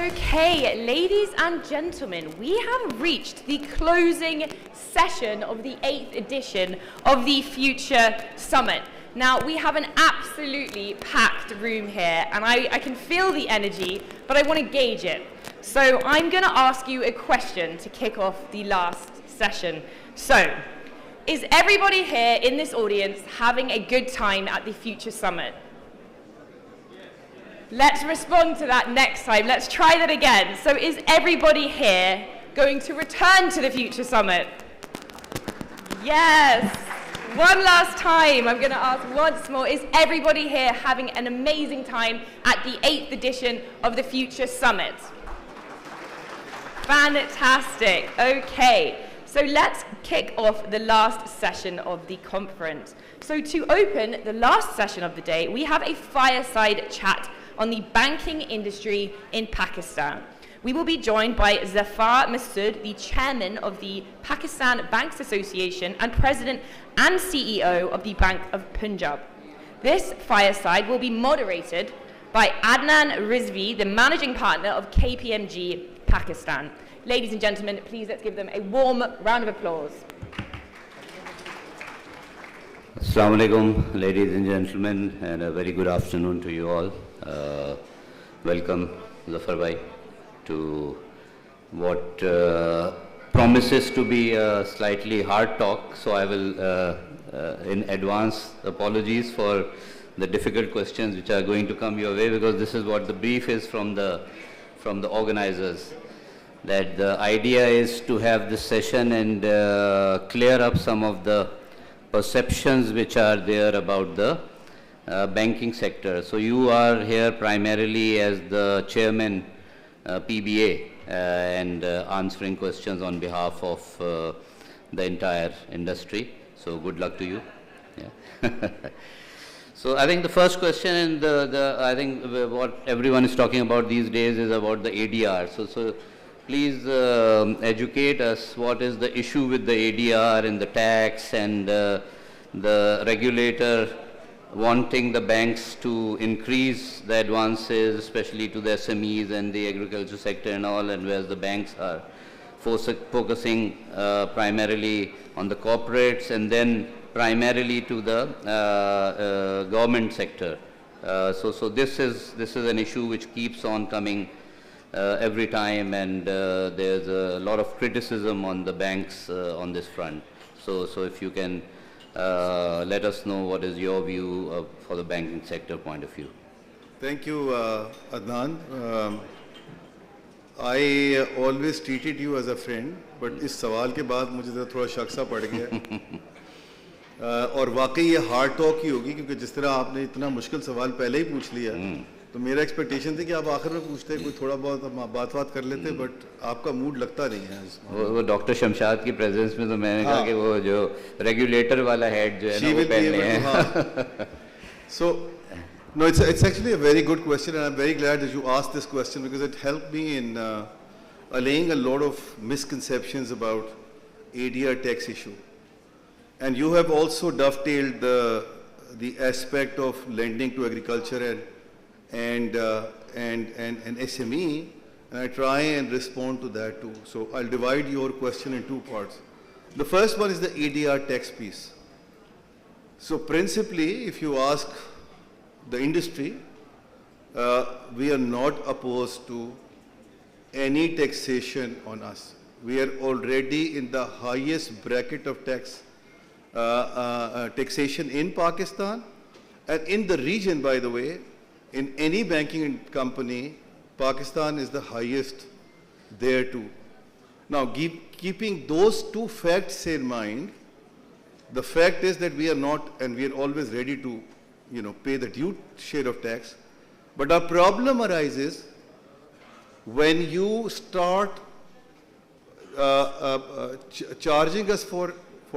Okay, ladies and gentlemen, we have reached the closing session of the 8th edition of the Future Summit. Now, we have an absolutely packed room here, and I can feel the energy, but I want to gauge it. So I'm going to ask you a question to kick off the last session. So, is everybody here in this audience having a good time at the Future Summit? Let's respond to that next time. Let's try that again. So is everybody here going to return to the Future Summit? Yes. One last time, I'm going to ask once more, is everybody here having an amazing time at the 8th edition of the Future Summit? Fantastic. Okay. So let's kick off the last session of the conference. So to open the last session of the day, we have a fireside chat on the banking industry in Pakistan. We will be joined by Zafar Masud, the chairman of the Pakistan Banks Association and president and CEO of the Bank of Punjab. This fireside will be moderated by Adnan Rizvi, the managing partner of KPMG Pakistan. Ladies and gentlemen, please let's give them a warm round of applause. Assalamu alaikum, ladies and gentlemen, and a very good afternoon to you all. Welcome, Zafar bhai, to what promises to be a slightly hard talk. So I will, in advance, apologies for the difficult questions which are going to come your way, because this is what the brief is from the organizers. That the idea is to have this session and clear up some of the perceptions which are there about the banking sector. So you are here primarily as the chairman PBA and answering questions on behalf of the entire industry. So good luck to you. Yeah. So I think the first question, and I think what everyone is talking about these days is about the ADR. So please educate us what is the issue with the ADR and the tax and the regulator wanting the banks to increase the advances, especially to the SMEs and the agriculture sector and all, and whereas the banks are focusing primarily on the corporates and then primarily to the government sector. So this is an issue which keeps on coming every time, and there's a lot of criticism on the banks on this front. So if you can let us know what is your view for the banking sector point of view. Thank you, Adnan. I always treated you as a friend, but इस सवाल के बाद मुझे थोड़ा शक सा पड़ गया और वाकई ये हार्ड टॉक ही होगी, क्योंकि जिस तरह आपने इतना मुश्किल सवाल पहले ही पूछ लिया, तो मेरा एक्सपेक्टेशन थी कि आप आखिर में पूछते कोई थोड़ा बहुत बात कर लेते, बट आपका मूड लगता नहीं है। वो डॉक्टर शमशाद की प्रेजेंस में तो मैंने कहा कि वो जो रेगुलेटर वाला हेड जो है ना वो पहनने हैं। So no, it's actually a very good question, and I'm very glad that you asked this question, because it helped me in allaying a lot of misconceptions about ADR tax issue. And you have also dovetailed the aspect of lending to agriculture and SME, and I try and respond to that too. So I'll divide your question in two parts. The first one is the ADR tax piece. So principally, if you ask the industry, we are not opposed to any taxation on us. We are already in the highest bracket of taxation in Pakistan and in the region, by the way. In any banking company, Pakistan is the highest there too. Now, keeping those two facts in mind, the fact is that we are not, and we are always ready to, pay the due share of tax. But our problem arises when you start charging us for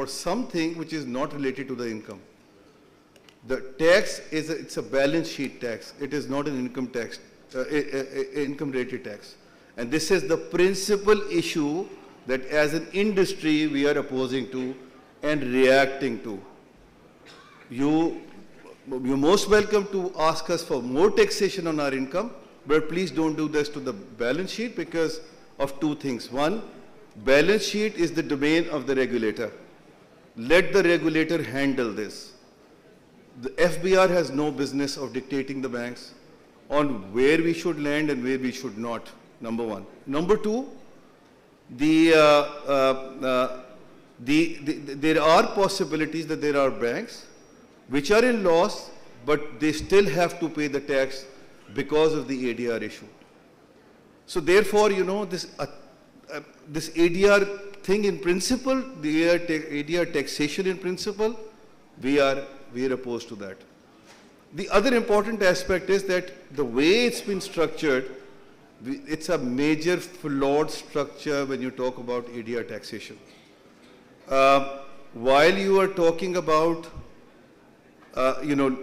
something which is not related to the income. The tax it's a balance sheet tax. It is not an income tax, income related tax. And this is the principal issue that as an industry we are opposing to and reacting to. You're most welcome to ask us for more taxation on our income, but please don't do this to the balance sheet because of two things. One, balance sheet is the domain of the regulator. Let the regulator handle this. The FBR has no business of dictating the banks on where we should lend and where we should not, number one. Number two, there are possibilities that there are banks which are in loss, but they still have to pay the tax because of the ADR issue. So therefore, you know, this ADR thing in principle, the ADR taxation in principle, we are opposed to that. The other important aspect is that the way it's been structured, it's a major flawed structure when you talk about ADR taxation. While you are talking about, you know,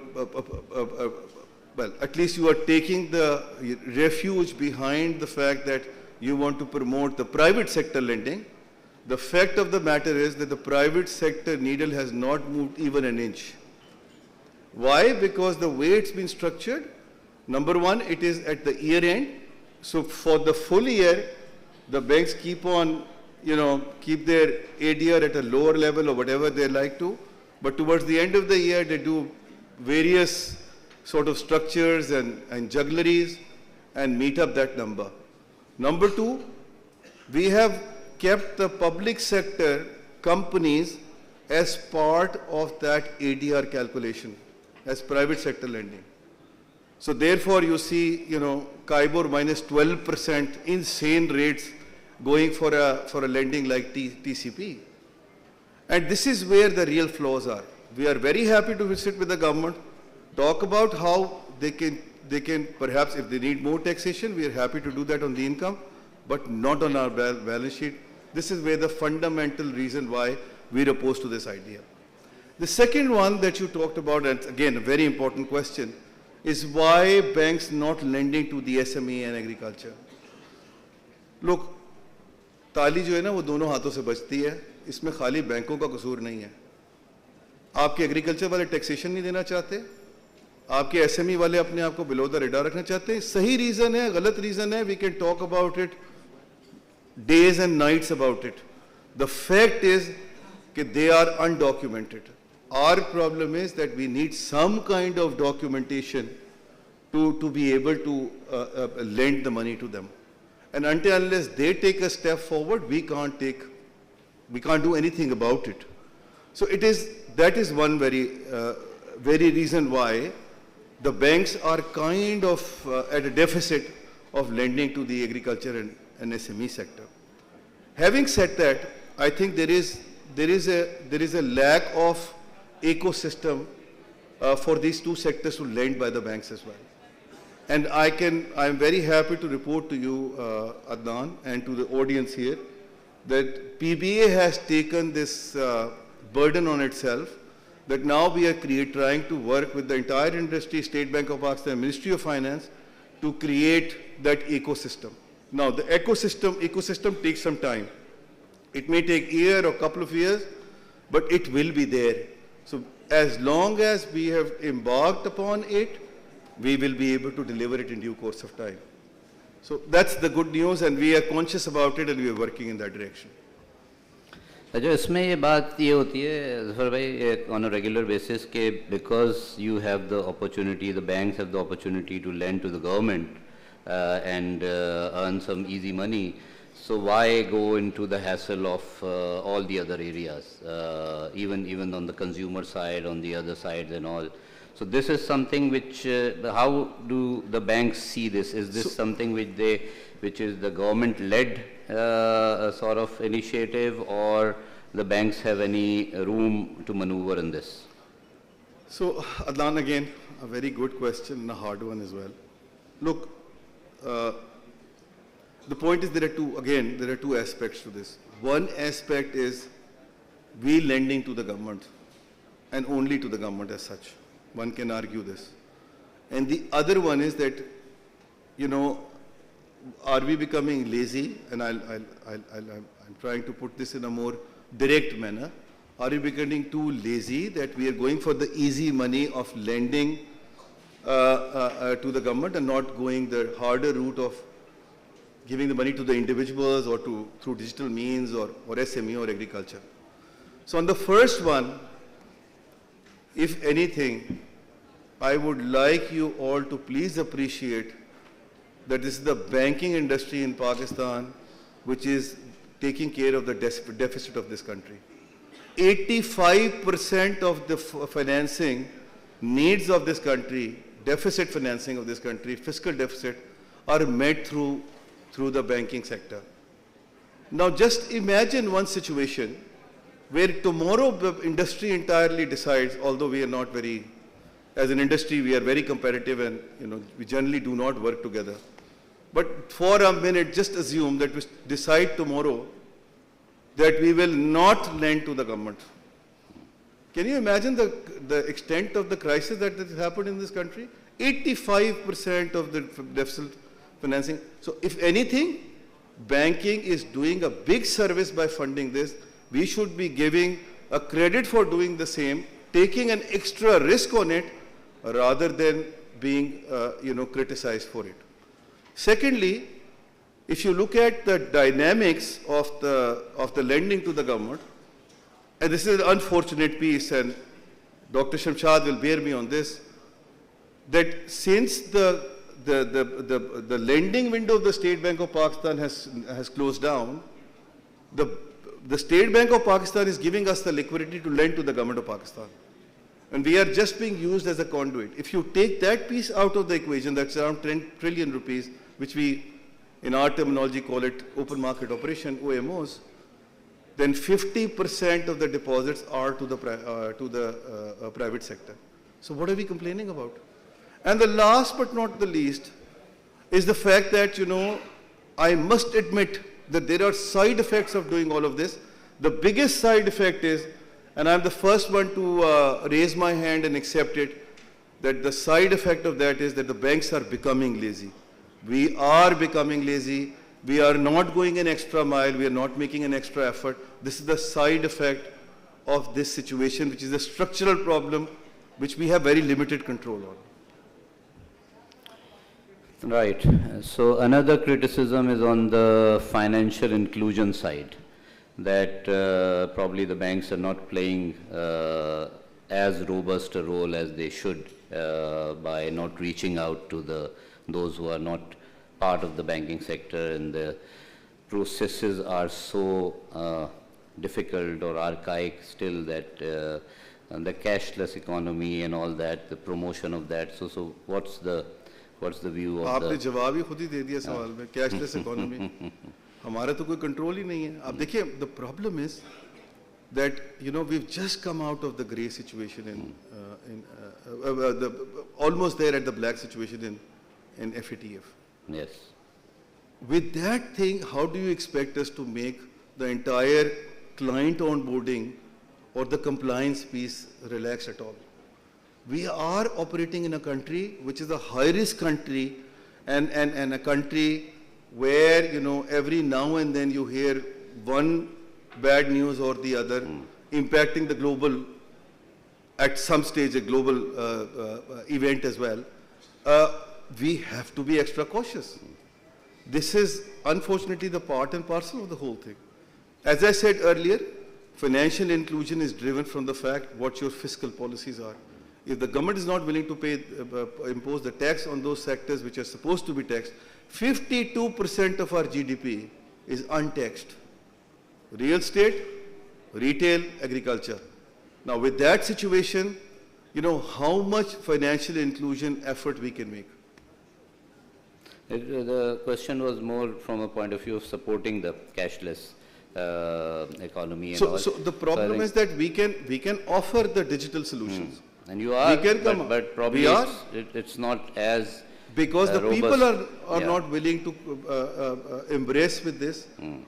well, at least you are taking the refuge behind the fact that you want to promote the private sector lending. The fact of the matter is that the private sector needle has not moved even an inch. Why? Because the way it's been structured, number one, it is at the year end. So for the full year, the banks keep on, you know, keep their ADR at a lower level or whatever they like to. But towards the end of the year, they do various sort of structures and juggleries and meet up that number. Number two, we have kept the public sector companies as part of that ADR calculation, as private sector lending. So therefore, you see, you know, CIBOR minus 12%, insane rates going for a lending like TCP. And this is where the real flaws are. We are very happy to sit with the government, talk about how they can perhaps, if they need more taxation, we are happy to do that on the income, but not on our balance sheet. This is where the fundamental reason why we're opposed to this idea. The second one that you talked about, and again, a very important question, is why banks not lending to the SME and agriculture? Look, ताली जो है ना वो दोनों हाथों से बचती है, इसमें खाली बैंकों का कसूर नहीं है. आपके एग्रीकल्चर वाले टैक्सेशन नहीं देना चाहते, आपके एसएमई वाले अपने आप को बिलो द रेडार रखना चाहते हैं. सही रीजन है, गलत रीजन है, we can talk about it days and nights about it. The fact is that they are undocumented. Our problem is that we need some kind of documentation to be able to lend the money to them. And until unless they take a step forward, we can't do anything about it. So that is one very reason why the banks are kind of at a deficit of lending to the agriculture and SME sector. Having said that, I think there is a lack of ecosystem for these two sectors to lend by the banks as well. And I'm very happy to report to you, Adnan, and to the audience here, that PBA has taken this burden on itself, that now we are trying to work with the entire industry, State Bank of Pakistan, Ministry of Finance, to create that ecosystem. Now, the ecosystem takes some time. It may take a year or a couple of years, but it will be there. So as long as we have embarked upon it, we will be able to deliver it in due course of time. So that's the good news, and we are conscious about it, and we are working in that direction. जो इसमें ये बात ये होती है जफर भाई on a regular basis कि because you have the opportunity, the banks have the opportunity to lend to the government and earn some easy money, so why go into the hassle of all the other areas, even on the consumer side, on the other sides and all. So this is something which, how do the banks see this? Is this something which is the government-led sort of initiative, or the banks have any room to maneuver in this? So, Adnan, again, a very good question and a hard one as well. Look, the point is there are two aspects to this. One aspect is we lending to the government and only to the government as such. One can argue this. And the other one is that, you know, are we becoming lazy? And I'm trying to put this in a more direct manner. Are we becoming too lazy that we are going for the easy money of lending to the government and not going the harder route of giving the money to the individuals or through digital means or SME or agriculture. So on the first one, if anything, I would like you all to please appreciate that this is the banking industry in Pakistan which is taking care of the deficit of this country. 85% of the financing needs of this country, deficit financing of this country, fiscal deficit, are met through the banking sector. Now just imagine one situation where tomorrow the industry entirely decides, although we are not very, as an industry we are very competitive and we generally do not work together. But for a minute just assume that we decide tomorrow that we will not lend to the government. Can you imagine the extent of the crisis that has happened in this country? 85% of the deficit financing. So if anything, banking is doing a big service by funding this. We should be giving a credit for doing the same, taking an extra risk on it rather than being criticized for it. Secondly, if you look at the dynamics of the lending to the government, and this is an unfortunate piece, and Dr. Shamshad will bear me on this, that since the lending window of the State Bank of Pakistan has closed down, the State Bank of Pakistan is giving us the liquidity to lend to the government of Pakistan. And we are just being used as a conduit. If you take that piece out of the equation, that's around 10 trillion rupees, which we, in our terminology, call it open market operation, OMOs, then 50% of the deposits are to the private sector. So what are we complaining about? And the last but not the least is the fact that, I must admit that there are side effects of doing all of this. The biggest side effect is, and I'm the first one to raise my hand and accept it, that the side effect of that is that the banks are becoming lazy. We are becoming lazy. We are not going an extra mile. We are not making an extra effort. This is the side effect of this situation, which is a structural problem which we have very limited control on. Right. So another criticism is on the financial inclusion side, that probably the banks are not playing as robust a role as they should by not reaching out to those who are not part of the banking sector, and the processes are so difficult or archaic still that and the cashless economy and all that, the promotion of that. So what's the view of आपने जवाब ही खुद ही दे दिया सवाल में, cashless economy हमारा तो कोई control ही नहीं है. आप देखिए, the problem is that we've just come out of the grey situation almost there at the black situation in FATF. Yes. With that thing, how do you expect us to make the entire client onboarding or the compliance piece relax at all? We are operating in a country which is a high-risk country and a country where, every now and then you hear one bad news or the other impacting the global, at some stage, a global event as well. We have to be extra cautious. This is unfortunately the part and parcel of the whole thing. As I said earlier, financial inclusion is driven from the fact what your fiscal policies are. If the government is not willing to impose the tax on those sectors which are supposed to be taxed, 52% of our GDP is untaxed. Real estate, retail, agriculture. Now with that situation, how much financial inclusion effort we can make? The question was more from a point of view of supporting the cashless economy and all. So the problem is that we can offer the digital solutions. And you are, but probably it's not as because the robust. people are not willing to embrace with this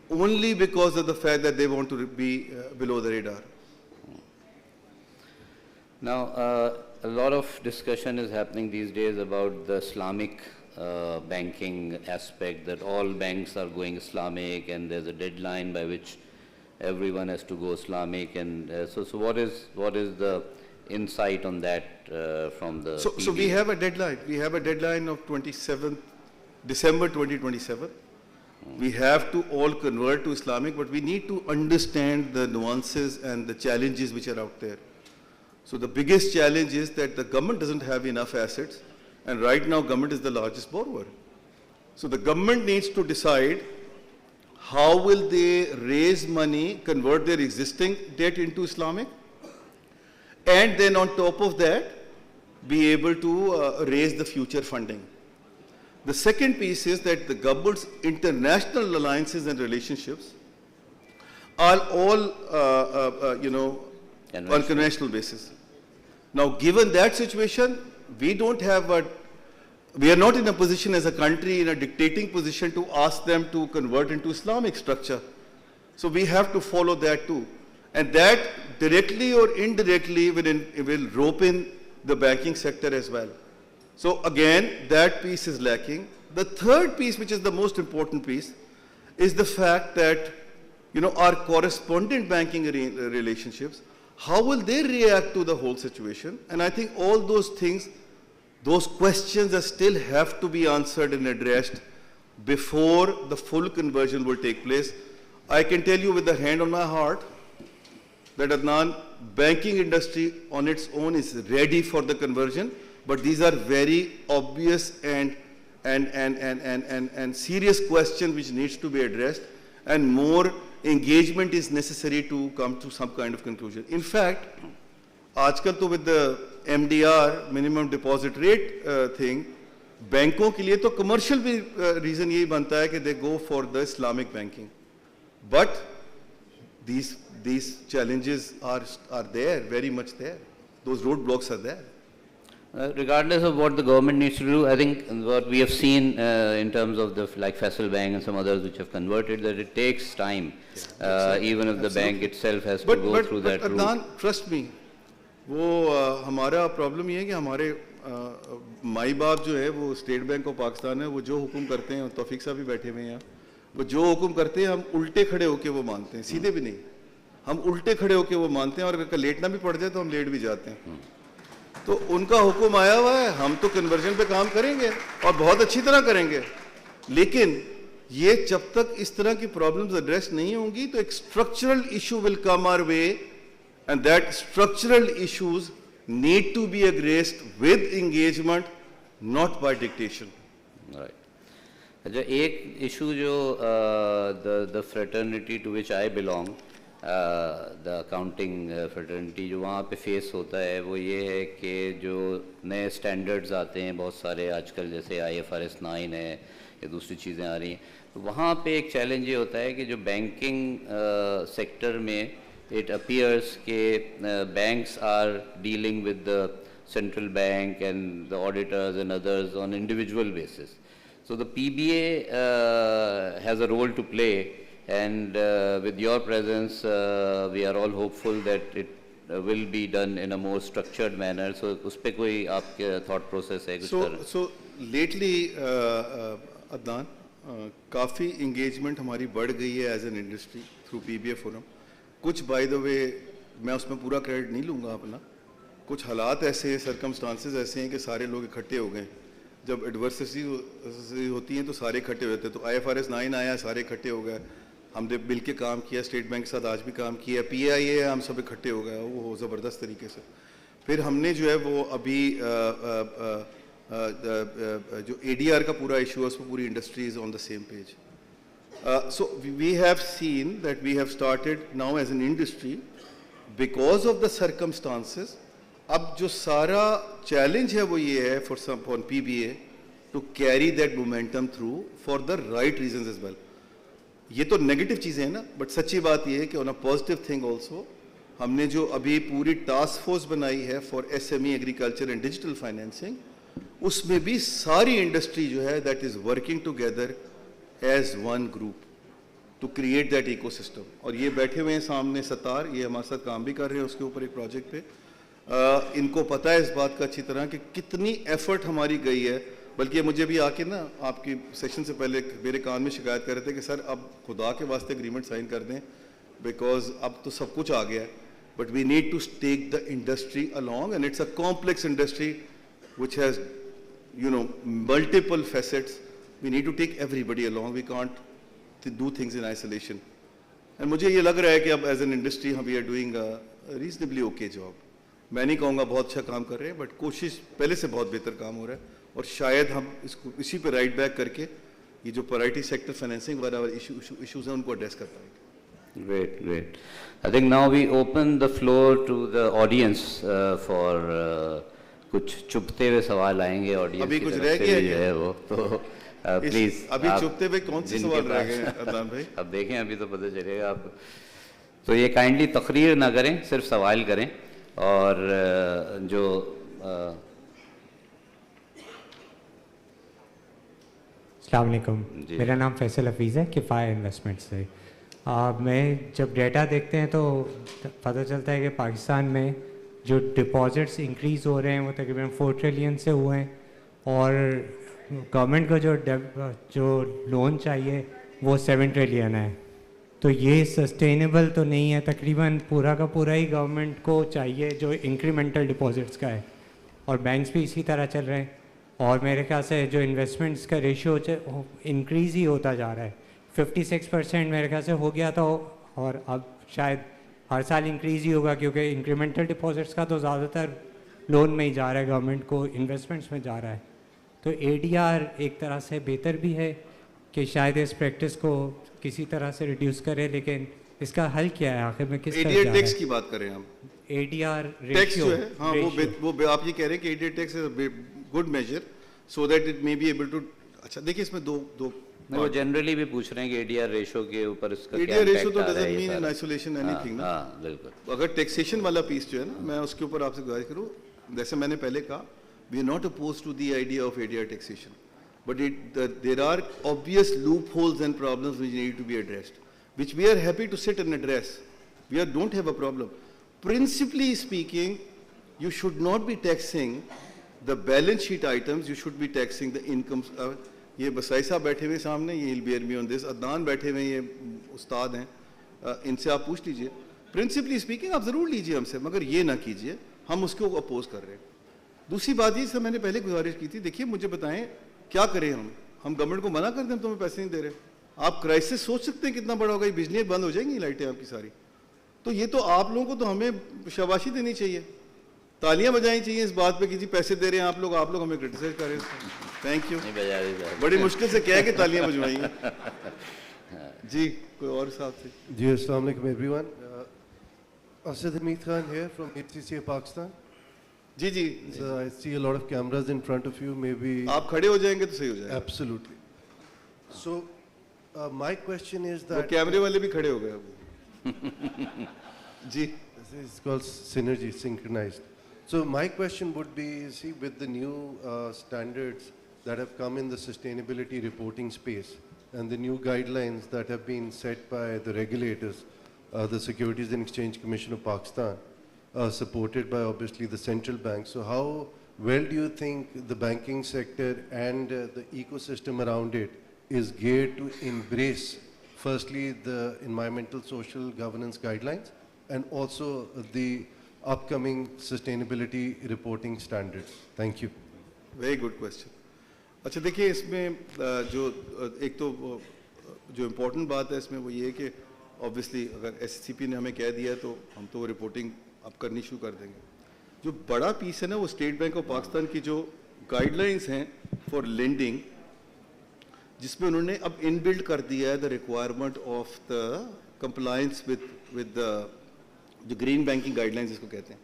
only because of the fact that they want to be below the radar. Now, a lot of discussion is happening these days about the Islamic banking aspect, that all banks are going Islamic and there's a deadline by which everyone has to go Islamic. And so what is the insight on that from the So we have a deadline. We have a deadline of 27th December 2027. We have to all convert to Islamic, but we need to understand the nuances and the challenges which are out there. So the biggest challenge is that the government doesn't have enough assets, and right now government is the largest borrower. So the government needs to decide how will they raise money, convert their existing debt into Islamic, and then on top of that, be able to raise the future funding. The second piece is that the government's international alliances and relationships are all, on conventional basis. Now, given that situation, we are not in a position as a country, in a dictating position to ask them to convert into Islamic structure. So we have to follow that too. And that directly or indirectly will rope in the banking sector as well. So again, that piece is lacking. The third piece, which is the most important piece, is the fact that, our correspondent banking relationships, how will they react to the whole situation? And I think all those things, those questions that still have to be answered and addressed before the full conversion will take place. I can tell you with the hand on my heart that Adnan, banking industry on its own is ready for the conversion, but these are very obvious and serious questions which needs to be addressed, and more engagement is necessary to come to some kind of conclusion. In fact, आजकल तो with the MDR, minimum deposit rate thing, बैंकों के लिए तो commercial भी reason यही बनता है कि they go for the Islamic banking. But these challenges are there, very much there. Those roadblocks are there. Regardless of what the government needs to do, I think what we have seen in terms of like Faisal Bank and some others which have converted, that it takes time, even if the bank itself has to go through that route. Adnan, trust me, वो हमारा problem ये है कि हमारे माई बाप जो है वो स्टेट बैंक ऑफ पाकिस्तान है, वो जो हुक्म करते हैं, तौफीक साहब भी बैठे हुए हैं, वो जो हुक्म करते हैं हम उल्टे खड़े होके वो मानते हैं, सीधे भी नहीं, हम उल्टे खड़े होके वो मानते हैं, और अगर लेटना भी पड़ जाए तो हम लेट भी जाते हैं. तो उनका हुक्म आया हुआ है, हम तो कन्वर्जन पे काम करेंगे और बहुत अच्छी तरह करेंगे, लेकिन ये जब तक इस तरह की प्रॉब्लम्स एड्रेस नहीं होंगी तो एक structural issue will come our way, and that structural issues need to be addressed with engagement, not by dictation. Right. अच्छा, एक issue जो the fraternity to which I belong, the accounting fraternity जो वहाँ पे face होता है वो ये है कि जो नए standards आते हैं बहुत सारे आजकल, जैसे IFRS 9 है या दूसरी चीज़ें आ रही हैं, तो वहाँ पे एक challenge ये होता है कि जो banking sector में it appears that banks are dealing with the central bank and the auditors and others on individual basis. So the PBA has a role to play, and with your presence, we are all hopeful that it will be done in a more structured manner. So उस पे कोई आपके thought process है कुछ तरह? So lately, Adnan, काफ़ी engagement हमारी बढ़ गई है as an industry through PBA forum. कुछ बाय द वे मैं उसमें पूरा क्रेडिट नहीं लूँगा अपना, कुछ हालात ऐसे हैं, सर्कमस्टांसेस ऐसे हैं कि सारे लोग इकट्ठे हो गए. जब एडवर्सिटी होती हैं तो सारे इकट्ठे होते हैं. तो IFRS 9 आया, सारे इकट्ठे हो गए, हमने मिल के काम किया, स्टेट बैंक के साथ आज भी काम किया, PIA हम सब इकट्ठे हो गए, वो ज़बरदस्त तरीके से. फिर हमने जो है वो अभी जो ADR का पूरा इशू है उसमें पूरी industry is on the same page. So we have seen that we have started now as an industry, because of the circumstances, अब जो सारा challenge है वो ये है for PBA to carry that momentum through for the right reasons as well. ये तो negative चीज़ें हैं ना, but सच्ची बात ये है कि on a positive thing also, हमने जो अभी पूरी task force बनाई है for SME agriculture and digital financing, उसमें भी सारी industry जो है that is working together as one group to create that ecosystem. और ये बैठे हुए हैं सामने सतार, ये हमारे साथ काम भी कर रहे हैं उसके ऊपर एक प्रोजेक्ट पे. इनको पता है इस बात का अच्छी तरह कि कितनी एफर्ट हमारी गई है. बल्कि मुझे भी आके ना आपकी सेशन से पहले मेरे कान में शिकायत कर रहे थे कि सर अब खुदा के वास्ते एग्रीमेंट साइन कर दें, बिकॉज अब तो सब कुछ आ गया है. but we need to take the industry along, and it's a complex industry which has, you know, multiple facets. We need to take everybody along. We can't do things in isolation. And मुझे ये लग रहा है कि अब as an industry we are doing a reasonably okay job. मैं नहीं कहूँगा बहुत अच्छा काम कर रहे हैं, but कोशिश पहले से बहुत बेहतर काम हो रहा है, और शायद हम इसको इसी पे राइट बैक करके ये जो प्रायोरिटी सेक्टर फाइनेंसिंग वाला इश्यूज हैं उनको एड्रेस कर पाएंगे. Great, great. I think now we open the floor to the audience for कुछ चुपते हुए सवाल आएंगे ऑडियंस अभी की कुछ तरफ रह से गया जो है वो तो प्लीज अभी चुपते हुए कौन से सवाल रह गए हैं अदनान भाई? अब देखें, अभी तो पता चलेगा. आप तो ये काइंडली तकरीर ना करें, सिर्फ सवाल करें. और जो अस्सलाम वालेकुम, मेरा नाम फैसल हफीज़ है किफ़ाया इन्वेस्टमेंट से. मैं जब डेटा देखते हैं तो पता चलता है कि पाकिस्तान में जो डिपॉजिट्स इंक्रीज़ हो रहे हैं वो तकरीबन 4 ट्रिलियन से हुए हैं, और गवर्नमेंट को जो लोन चाहिए वो 7 ट्रिलियन है. तो ये सस्टेनेबल तो नहीं है. तकरीबन पूरा का पूरा ही गवर्नमेंट को चाहिए जो इंक्रीमेंटल डिपॉजिट्स का है, और बैंक्स भी इसी तरह चल रहे हैं. और मेरे ख्याल से जो इन्वेस्टमेंट्स का रेशियो इंक्रीज़ ही होता जा रहा है. 56% मेरे ख्याल से हो गया था, और अब शायद हर साल इंक्रीज़ ही होगा, क्योंकि इंक्रीमेंटल डिपॉजिट्स का तो ज़्यादातर लोन में ही जा रहा है, गवर्नमेंट को इन्वेस्टमेंट्स में जा रहा है. तो ADR एक तरह से बेहतर भी है कि शायद इस प्रैक्टिस को किसी तरह से रिड्यूस करे, लेकिन इसका हल क्या है आखिर में? किस तरह ADR टैक्स की बात करें हम? ADR टैक्स जो है, हाँ, वो आप ये कह रहे हैं कि ADR tax is good measure so that it may be able to. अच्छा देखिए, इसमें दो वो जनरली भी पूछ रहे हैं कि ADR रेशो के ऊपर इसका क्या ADR रेशो तो इम्पैक्ट आ रहा है. Doesn't mean in isolation anything ना. हाँ, बिल्कुल. अगर टैक्सेशन वाला पीस जो है ना, मैं उसके ऊपर आपसे गुजारिश करूँ, जैसे मैंने पहले कहा, we are not opposed to the idea of ADR taxation, but there are obvious loopholes and problems which need to be addressed, which we are happy to sit and address. We don't have a problem. Principally speaking, you should not be taxing the balance sheet items, you should be taxing the incomes. ये बसाई साहब बैठे हुए सामने, ये he'll bear me on this. Adnan बैठे हुए, ये उस्ताद हैं, इनसे आप पूछ लीजिए. Principally speaking, आप ज़रूर लीजिए हमसे, मगर ये ना कीजिए, हम उसको अपोज कर रहे हैं. दूसरी बात ये से मैंने पहले गुजारिश की थी, देखिए मुझे बताएं क्या करें हम गवर्नमेंट को मना कर दें, तुम्हें पैसे नहीं दे रहे. आप क्राइसिस सोच सकते हैं कितना बड़ा होगा, ये बिजली बंद हो जाएंगी लाइटें आपकी सारी. तो ये तो आप लोगों को तो हमें शाबाशी देनी चाहिए, तालियां बजानी चाहिए इस बात पे कि जी पैसे दे रहे हैं आप लोग हमें क्रिटिसाइज कर रहे हैं. Thank you. बड़ी मुश्किल से कह के तालियां बजवाएंगे. जी कोई और साहब थे? जी अस्सलाम वालेकुम everyone. Asad Hamid Khan here from HCCA Pakistan. जी जी. So I see a lot of cameras in front of you. Maybe आप खड़े हो जाएंगे तो सही हो जाएगा. Absolutely. So my question is that वो कैमरे वाले भी खड़े हो गए अब. जी. This is called synergy, synchronized. So my question would be, see, with the new standards that have come in the sustainability reporting space and the new guidelines that have been set by the regulators, the Securities and Exchange Commission of Pakistan, supported by obviously the central bank. So how well do you think the banking sector and the ecosystem around it is geared to embrace firstly the environmental social governance guidelines and also the upcoming sustainability reporting standards? Thank you. Very good question. अच्छा देखिए, इसमें जो एक तो जो important बात है इसमें वो ये है कि ऑब्वियसली अगर SCP ने हमें कह दिया है तो हम तो रिपोर्टिंग अब करनी शुरू कर देंगे. जो बड़ा पीस है ना वो स्टेट बैंक ऑफ पाकिस्तान की जो गाइडलाइंस हैं फॉर लेंडिंग, जिसमें उन्होंने अब इनबिल्ड कर दिया है the requirement of the compliance with the जो ग्रीन बैंकिंग गाइडलाइंस जिसको कहते हैं,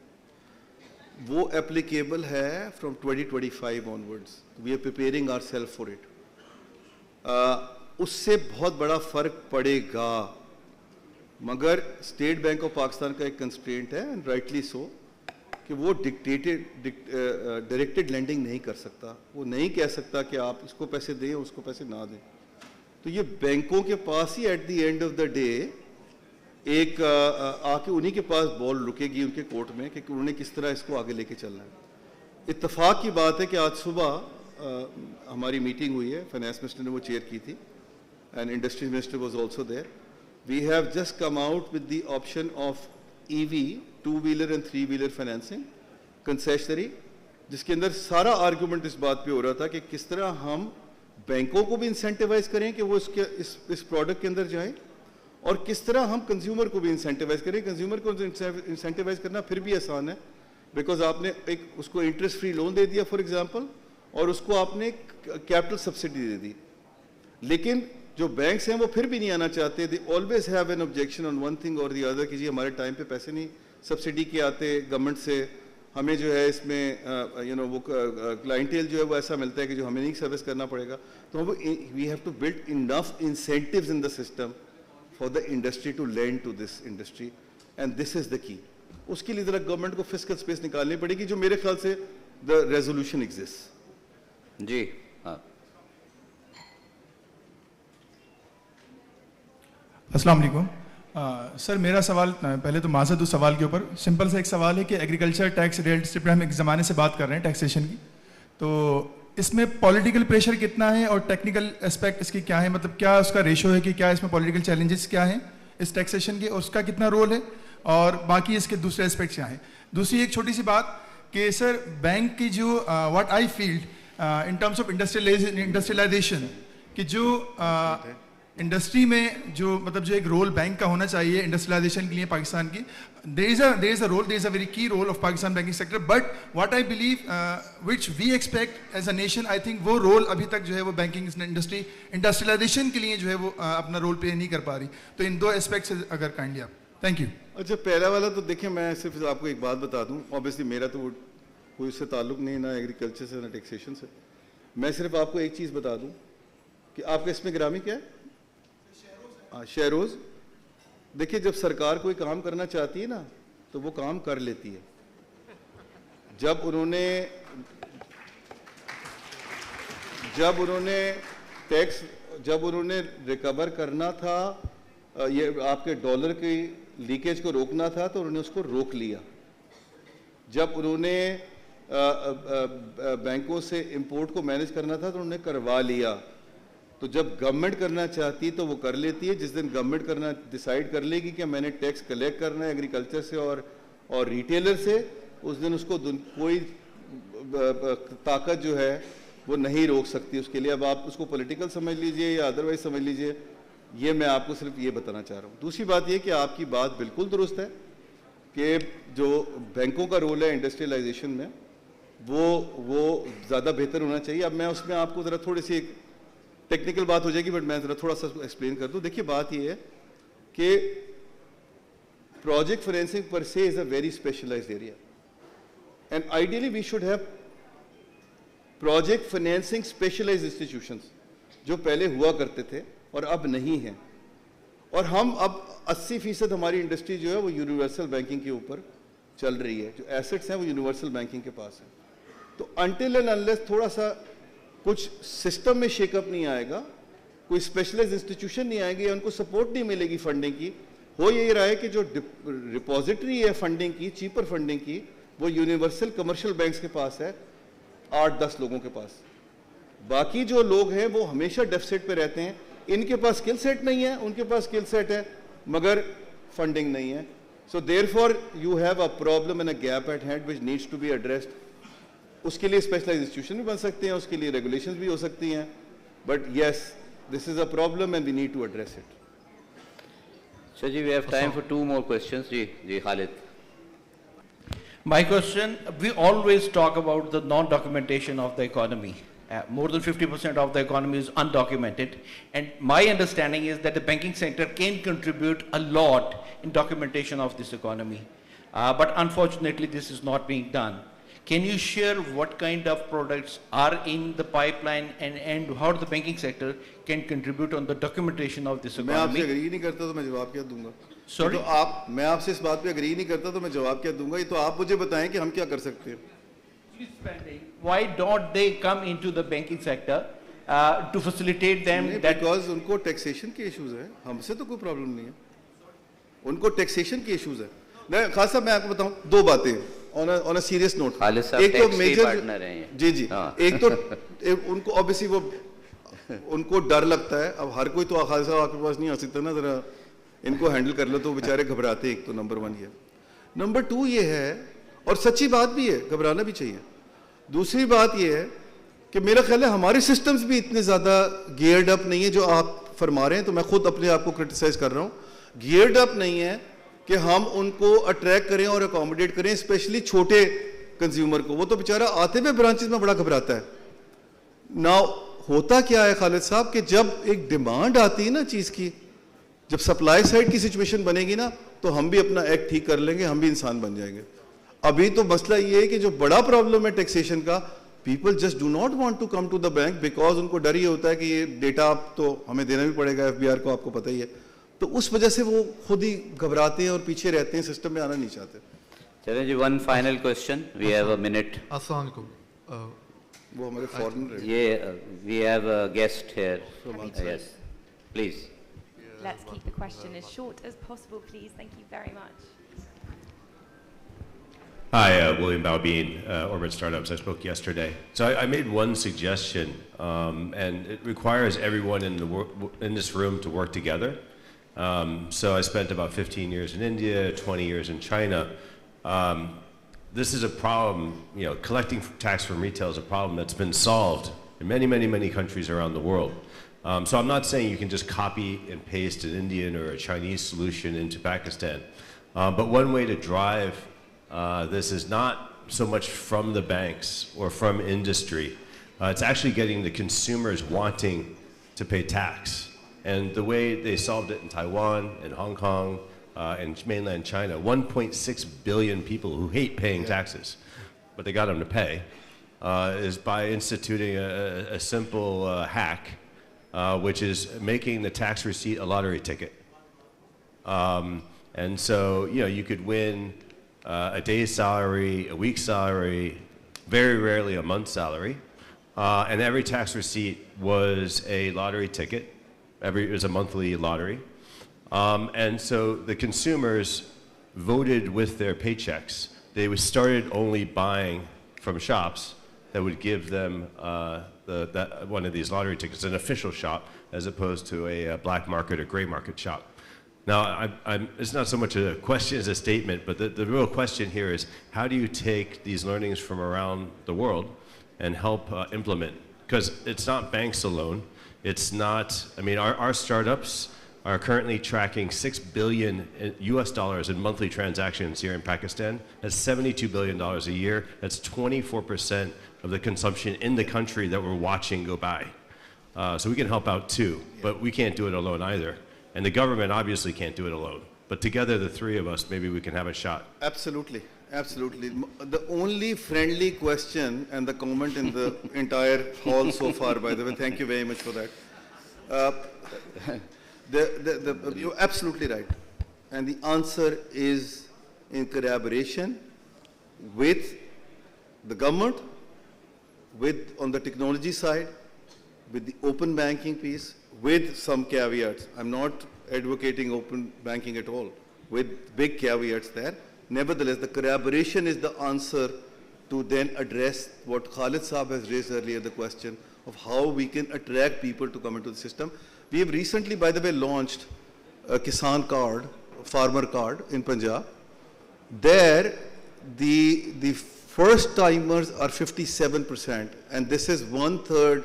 वो एप्लीकेबल है from 2025 onwards. We are preparing ourself for it. उससे बहुत बड़ा फ़र्क पड़ेगा, मगर स्टेट बैंक ऑफ पाकिस्तान का एक कंस्ट्रेंट है एंड राइटली सो कि वो डायरेक्टेड लेंडिंग नहीं कर सकता. वो नहीं कह सकता कि आप इसको पैसे दें उसको पैसे ना दें. तो ये बैंकों के पास ही at the end of the day एक आके उन्हीं के पास बॉल रुकेगी उनके कोर्ट में कि उन्होंने किस तरह इसको आगे लेके चलना है. इत्तेफाक की बात है कि आज सुबह हमारी मीटिंग हुई है, फाइनेंस मिनिस्टर ने वो चेयर की थी and industry minister was also there. We have just come out with the option of EV 2-wheeler and 3-wheeler financing, concessionary, जिसके अंदर सारा आर्गूमेंट इस बात पे हो रहा था कि किस तरह हम बैंकों को भी इंसेंटिवाइज करें कि वो इस प्रोडक्ट के अंदर जाएं, और किस तरह हम कंज्यूमर को भी इंसेंटिवाइज करें. कंज्यूमर को इंसेंटिवाइज करना फिर भी आसान है, बिकॉज आपने एक उसको इंटरेस्ट फ्री लोन दे दिया फॉर एग्जांपल, और उसको आपने कैपिटल सब्सिडी दे दी. लेकिन जो बैंक्स हैं वो फिर भी नहीं आना चाहते. They always have an objection on one thing और दी अदर कि जी हमारे टाइम पे पैसे नहीं सब्सिडी के आते गवर्नमेंट से, हमें जो है इसमें वो क्लाइंटेल जो है वो ऐसा मिलता है कि जो हमें नहीं सर्विस करना पड़ेगा. तो we have to build enough incentives in the system for the industry to land to this industry, and this is the key. उसके लिए ज़रा गवर्नमेंट को फिस्कल स्पेस निकालनी पड़ेगी, जो मेरे ख्याल से द रेजोल्यूशन एग्जिस्ट. जी हाँ. अस्सलाम वालेकुम. सर मेरा सवाल पहले तो माजद उस सवाल के ऊपर सिंपल सा एक सवाल है कि एग्रीकल्चर टैक्स रियल एस्टेट पर हम एक ज़माने से बात कर रहे हैं टैक्सेशन की, तो इसमें पॉलिटिकल प्रेशर कितना है और टेक्निकल एस्पेक्ट इसकी क्या है, मतलब क्या उसका रेशो है कि क्या इसमें पॉलिटिकल चैलेंजेस क्या हैं इस टैक्सेशन के और उसका कितना रोल है, और बाकी इसके दूसरे एस्पेक्ट क्या हैं. दूसरी एक छोटी सी बात कि सर बैंक की जो what I feel in terms of industrialisation कि जो इंडस्ट्री में जो मतलब जो एक रोल बैंक का होना चाहिए इंडस्ट्रियलाइजेशन के लिए पाकिस्तान की, there is a very key role of Pakistan banking sector, but what I believe which we expect as a nation, I think वो रोल अभी तक जो है वो बैंकिंग इंडस्ट्री इंडस्ट्रियलाइजेशन के लिए जो है वो अपना रोल प्ले नहीं कर पा रही. तो इन दो एस्पेक्ट से अगर काइंडली आप. Thank you. अच्छा, पहला वाला तो देखिए मैं सिर्फ आपको एक बात बता दूं, ऑब्वियसली मेरा तो कोई उससे ताल्लुक नहीं, ना एग्रीकल्चर से ना टैक्सेशन से. मैं सिर्फ आपको एक चीज़ बता दूं कि आपका इसमें ग्रामी क्या है, शेयरोज. देखिए जब सरकार कोई काम करना चाहती है ना तो वो काम कर लेती है. जब उन्होंने रिकवर करना था, ये आपके डॉलर की लीकेज को रोकना था तो उन्होंने उसको रोक लिया. जब उन्होंने बैंकों से इंपोर्ट को मैनेज करना था तो उन्होंने करवा लिया. तो जब गवर्नमेंट करना चाहती तो वो कर लेती है. जिस दिन गवर्नमेंट करना डिसाइड कर लेगी कि मैंने टैक्स कलेक्ट करना है एग्रीकल्चर से और रिटेलर से, उस दिन उसको कोई ताकत जो है वो नहीं रोक सकती उसके लिए. अब आप उसको पॉलिटिकल समझ लीजिए या अदरवाइज समझ लीजिए, ये मैं आपको सिर्फ ये बताना चाह रहा हूँ. दूसरी बात ये कि आपकी बात बिल्कुल दुरुस्त है कि जो बैंकों का रोल है इंडस्ट्रियलाइजेशन में वो ज़्यादा बेहतर होना चाहिए. अब मैं उसमें आपको ज़रा थोड़ी सी टेक्निकल बात हो जाएगी, बट मैं ज़रा थोड़ा सा एक्सप्लेन कर दूं. देखिए बात ये है कि project financing per se is a very specialised area, and ideally we should have project financing specialised institutions जो पहले हुआ करते थे और अब नहीं हैं. और हम अब 80% हमारी इंडस्ट्री जो है वो यूनिवर्सल बैंकिंग के ऊपर चल रही है. जो एसेट्स हैं वो यूनिवर्सल बैंकिंग के पास हैं. तो अनटिल एंड अनलेस थोड़ा सा कुछ सिस्टम में शेकअप नहीं आएगा, कोई स्पेशलाइज्ड इंस्टीट्यूशन नहीं आएगी, उनको सपोर्ट नहीं मिलेगी फंडिंग की. हो यही रहा है कि जो रिपोजिटरी है फंडिंग की, चीपर फंडिंग की, वो यूनिवर्सल कमर्शियल बैंक्स के पास है, 8-10 लोगों के पास. बाकी जो लोग हैं वो हमेशा डेफिसिट पे रहते हैं. इनके पास स्किल सेट नहीं है, उनके पास स्किल सेट है मगर फंडिंग नहीं है. So therefore you have a problem and a gap at hand which needs to be addressed. उसके लिए स्पेशलाइज्ड इंस्टीट्यूशन भी बन सकते हैं, उसके लिए रेगुलेशंस भी हो सकती हैं, but yes this is a problem and we need to address it. Sir ji, we have time for 2 more questions. जी Khalid. My question, we always talk about the non-documentation of the economy. More than 50% of the economy is undocumented, and my understanding is that the banking sector can contribute a lot in documentation of this economy. But unfortunately this is not being done. Can you share what kind of products are in the pipeline and how the banking sector can contribute on the documentation of this economy? मैं आपसे agree नहीं करता तो मैं जवाब क्या दूंगा? Sorry? तो मैं आपसे इस बात पे एग्री नहीं करता तो मैं जवाब क्या दूंगा? ये तो आप मुझे बताएं कि हम क्या कर सकते हैं. Why don't they come into the banking sector to facilitate them? Because उनको टैक्सेशन के इश्यूज हैं, हमसे तो कोई प्रॉब्लम नहीं है. उनको टैक्सेशन के इश्यूज है. मैं खास साहब मैं आपको बताऊं 2 बातें on a serious note. एक तो मेजर जी एक तो उनको ऑब्वियसली वो उनको डर लगता है. अब हर कोई तो खालिद साहब आपके पास नहीं आ सकता ना, जरा इनको हैंडल कर लो तो बेचारे घबराते. एक तो नंबर 1 ये. नंबर 2 ये है, और सच्ची बात भी है, घबराना भी चाहिए। दूसरी बात ये है कि मेरा ख्याल है हमारे सिस्टम्स भी इतने ज़्यादा गियर्ड अप नहीं है जो आप फरमा रहे हैं, तो मैं खुद अपने आप को क्रिटिसाइज कर रहा हूँ। गियर्ड अप नहीं है कि हम उनको अट्रैक्ट करें और अकोमोडेट करें, स्पेशली छोटे कंज्यूमर को। वो तो बेचारा आते हुए ब्रांचेस में बड़ा घबराता है। ना होता क्या है खालिद साहब कि जब एक डिमांड आती है ना चीज़ की, जब सप्लाई साइड की सिचुएशन बनेगी ना, तो हम भी अपना एक्ट ठीक कर लेंगे, हम भी इंसान बन जाएंगे। अभी तो मसला ये है कि जो बड़ा प्रॉब्लम है टैक्सेशन का, people just do not want to come to the bank because उनको डर ये होता है कि ये डेटा तो हमें देना भी पड़ेगा FBR को, आपको पता ही है। तो उस वजह से वो खुद ही घबराते हैं और पीछे रहते हैं, सिस्टम में आना नहीं चाहते। चलें जी, one final question, we have a minute. अस्सलाम वालेकुम। वो हमारे फॉरेनर ये we have a guest here, yes please. Let's keep the question as short as possible, please. Thank you very much. Hi, William Baubeen, Orbit Startups. I spoke yesterday. So I made one suggestion, and it requires everyone in this room to work together. So I spent about 15 years in India, 20 years in China. This is a problem, you know, collecting tax from retail is a problem that's been solved in many, many, many countries around the world. So I'm not saying you can just copy and paste an Indian or a Chinese solution into Pakistan. But one way to drive this is not so much from the banks or from industry. It's actually getting the consumers wanting to pay tax. And the way they solved it in Taiwan, in Hong Kong, in mainland China, 1.6 billion people who hate paying taxes, but they got them to pay, is by instituting a simple hack, which is making the tax receipt a lottery ticket. And so, you know, you could win a day's salary, a week's salary, very rarely a month's salary, and every tax receipt was a lottery ticket. It was a monthly lottery. And so the consumers voted with their paychecks. They started only buying from shops that would give them one of these lottery tickets, an official shop, as opposed to a black market or gray market shop. Now, it's not so much a question as a statement, but the real question here is, how do you take these learnings from around the world and help implement? Because it's not banks alone. It's not, I mean, our startups are currently tracking $6 billion US dollars in monthly transactions here in Pakistan. That's $72 billion a year. That's 24% of the consumption in the country that we're watching go by. So we can help out too, but we can't do it alone either. And the government obviously can't do it alone. But together, the three of us, maybe we can have a shot. Absolutely, absolutely. The only friendly question and the comment in the entire hall so far, by the way, thank you very much for that. You're absolutely right. And the answer is in collaboration with the government, on the technology side, with the open banking piece, with some caveats. I'm not advocating open banking at all, with big caveats there. Nevertheless, the collaboration is the answer to then address what Khalid Saab has raised earlier, the question of how we can attract people to come into the system. We have recently, by the way, launched a Kisan card, farmer card in Punjab. There, the first timers are 57%, and this is 1/3.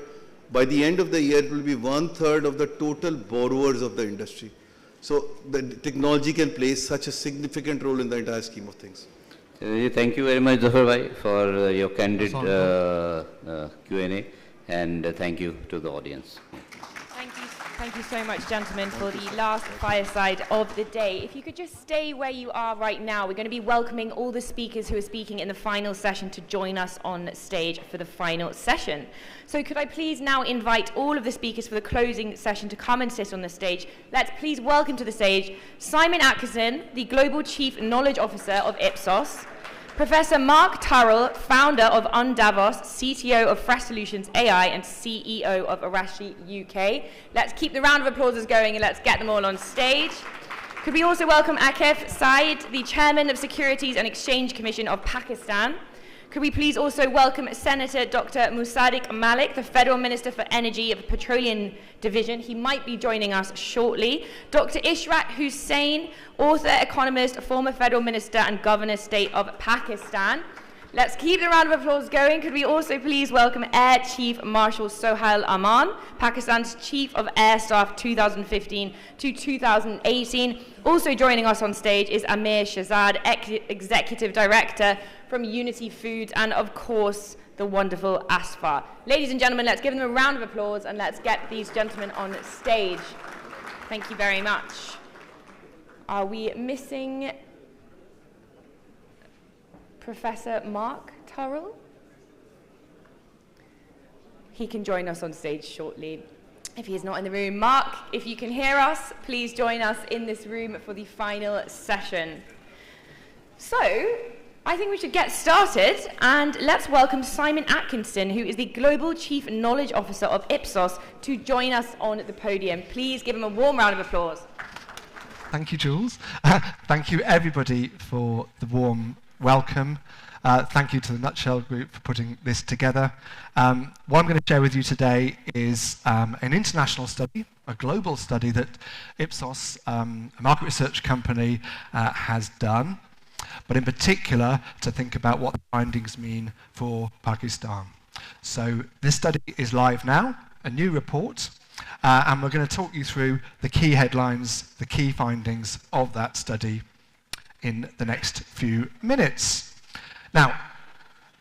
By the end of the year, it will be 1/3 of the total borrowers of the industry. So the technology can play such a significant role in the entire scheme of things. Thank you very much, Zafar bhai, for your candid Q&A, and thank you to the audience. Thank you so much, gentlemen, for the last fireside of the day. If you could just stay where you are right now, we're going to be welcoming all the speakers who are speaking in the final session to join us on stage for the final session. So could I please now invite all of the speakers for the closing session to come and sit on the stage. Let's please welcome to the stage Simon Atkinson, the Global Chief Knowledge Officer of Ipsos, Professor Mark Turrell, founder of Undavos, CTO of Fresh Solutions AI, and CEO of Arashi UK. Let's keep the round of applauses going and let's get them all on stage. Could we also welcome Akif Said, the Chairman of Securities and Exchange Commission of Pakistan, Could we please also welcome Senator Dr. Musaddiq Malik, the Federal Minister for Energy of the Petroleum Division. He might be joining us shortly. Dr. Ishrat Hussain, author, economist, former Federal Minister and Governor State of Pakistan. Let's keep the round of applause going. Could we also please welcome Air Chief Marshal Sohail Aman, Pakistan's Chief of Air Staff 2015 to 2018. Also joining us on stage is Amir Shahzad, Executive Director from Unity Foods, and of course, the wonderful Zafar. Ladies and gentlemen, let's give them a round of applause and let's get these gentlemen on stage. Thank you very much. Are we missing Professor Mark Turrell? He can join us on stage shortly if he is not in the room. Mark, if you can hear us, please join us in this room for the final session. So, I think we should get started, and let's welcome Simon Atkinson, who is the Global Chief Knowledge Officer of Ipsos, to join us on the podium. Please give him a warm round of applause. Thank you, Jules. Thank you, everybody, for the warm welcome. Thank you to the Nutshell Group for putting this together. What I'm going to share with you today is an international study, a global study that Ipsos, a market research company, has done, but in particular to think about what the findings mean for Pakistan. So this study is live now, a new report, and we're going to talk you through the key headlines, the key findings of that study in the next few minutes. Now,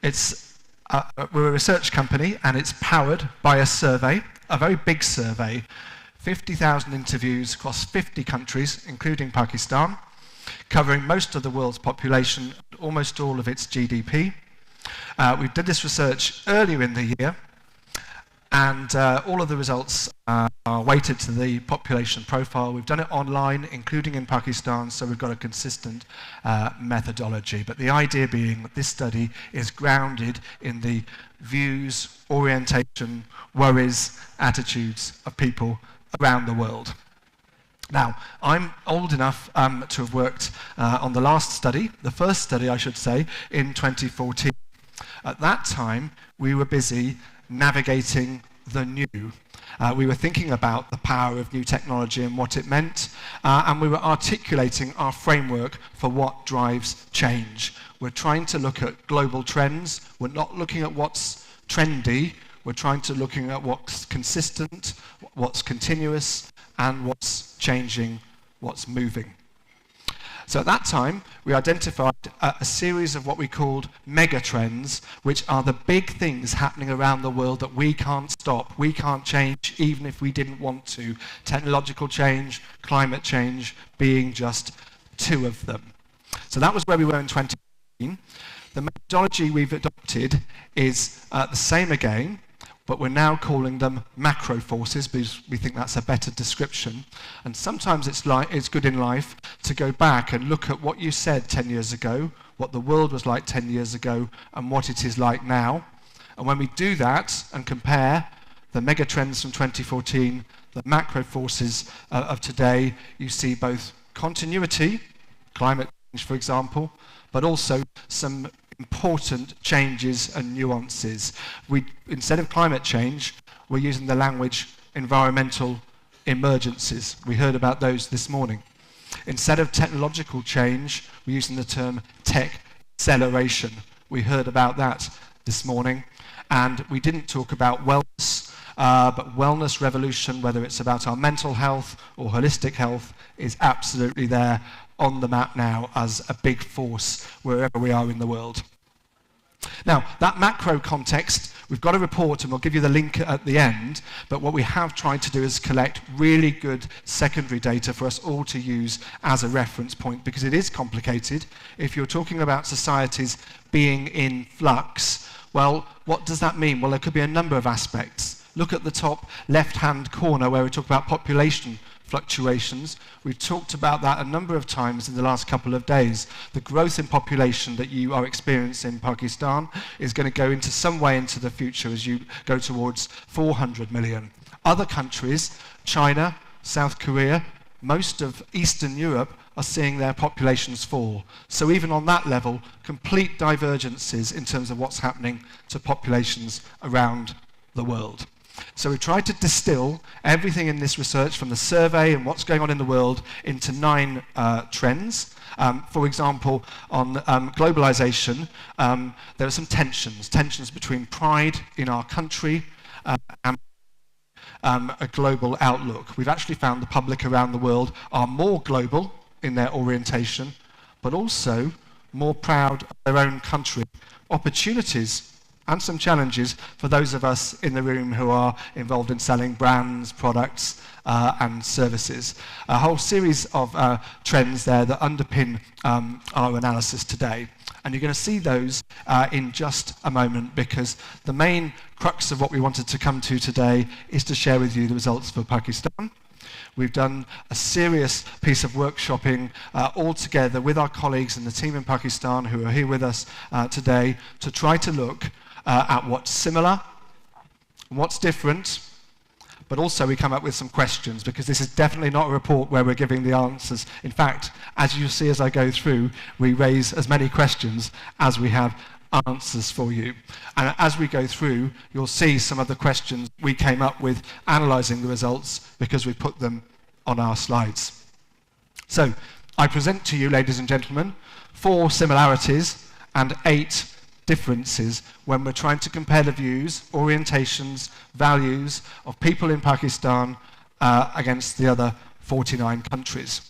we're a research company, and it's powered by a survey, a very big survey, 50,000 interviews across 50 countries, including Pakistan, covering most of the world's population, almost all of its GDP. We did this research earlier in the year, and all of the results are weighted to the population profile. We've done it online, including in Pakistan, so we've got a consistent methodology. But the idea being that this study is grounded in the views, orientation, worries, attitudes of people around the world. Now, I'm old enough to have worked on the last study, the first study, I should say, in 2014. At that time, we were busy navigating the new. We were thinking about the power of new technology and what it meant, and we were articulating our framework for what drives change. We're trying to look at global trends. We're not looking at what's trendy. We're trying to look at what's consistent, what's continuous, and what's changing, what's moving. So at that time, we identified a series of what we called mega trends, which are the big things happening around the world that we can't stop, we can't change, even if we didn't want to. Technological change, climate change being just two of them. So that was where we were in 2015. The methodology we've adopted is the same again, but we're now calling them macro forces because we think that's a better description. And sometimes it's good in life to go back and look at what you said 10 years ago, what the world was like 10 years ago, and what it is like now. And when we do that and compare the mega trends from 2014, the macro forces of today, you see both continuity, climate change, for example, but also some important changes and nuances. Instead of climate change, we're using the language environmental emergencies. We heard about those this morning. Instead of technological change, we're using the term tech acceleration. We heard about that this morning. And we didn't talk about wellness, but wellness revolution, whether it's about our mental health or holistic health, is absolutely there on the map now as a big force wherever we are in the world. Now, that macro context, we've got a report and we'll give you the link at the end, but what we have tried to do is collect really good secondary data for us all to use as a reference point, because it is complicated. If you're talking about societies being in flux, well, what does that mean? Well, there could be a number of aspects. Look at the top left-hand corner where we talk about population fluctuations. We've talked about that a number of times in the last couple of days. The growth in population that you are experiencing in Pakistan is going to go into some way into the future as you go towards 400 million. Other countries, China, South Korea, most of Eastern Europe, are seeing their populations fall. So even on that level, complete divergences in terms of what's happening to populations around the world. So we tried to distill everything in this research from the survey and what's going on in the world into 9 trends. For example, on globalization, there are some tensions between pride in our country and a global outlook. We've actually found the public around the world are more global in their orientation, but also more proud of their own country. Opportunities and some challenges for those of us in the room who are involved in selling brands, products, and services. A whole series of trends there that underpin our analysis today. And you're going to see those in just a moment, because the main crux of what we wanted to come to today is to share with you the results for Pakistan. We've done a serious piece of workshopping all together with our colleagues and the team in Pakistan who are here with us today to try to look at what's similar, what's different, but also we come up with some questions, because this is definitely not a report where we're giving the answers. In fact, as you'll see as I go through, we raise as many questions as we have answers for you. And as we go through, you'll see some of the questions we came up with analysing the results, because we put them on our slides. So, I present to you, ladies and gentlemen, 4 similarities and 8 differences when we're trying to compare the views, orientations, values of people in Pakistan against the other 49 countries.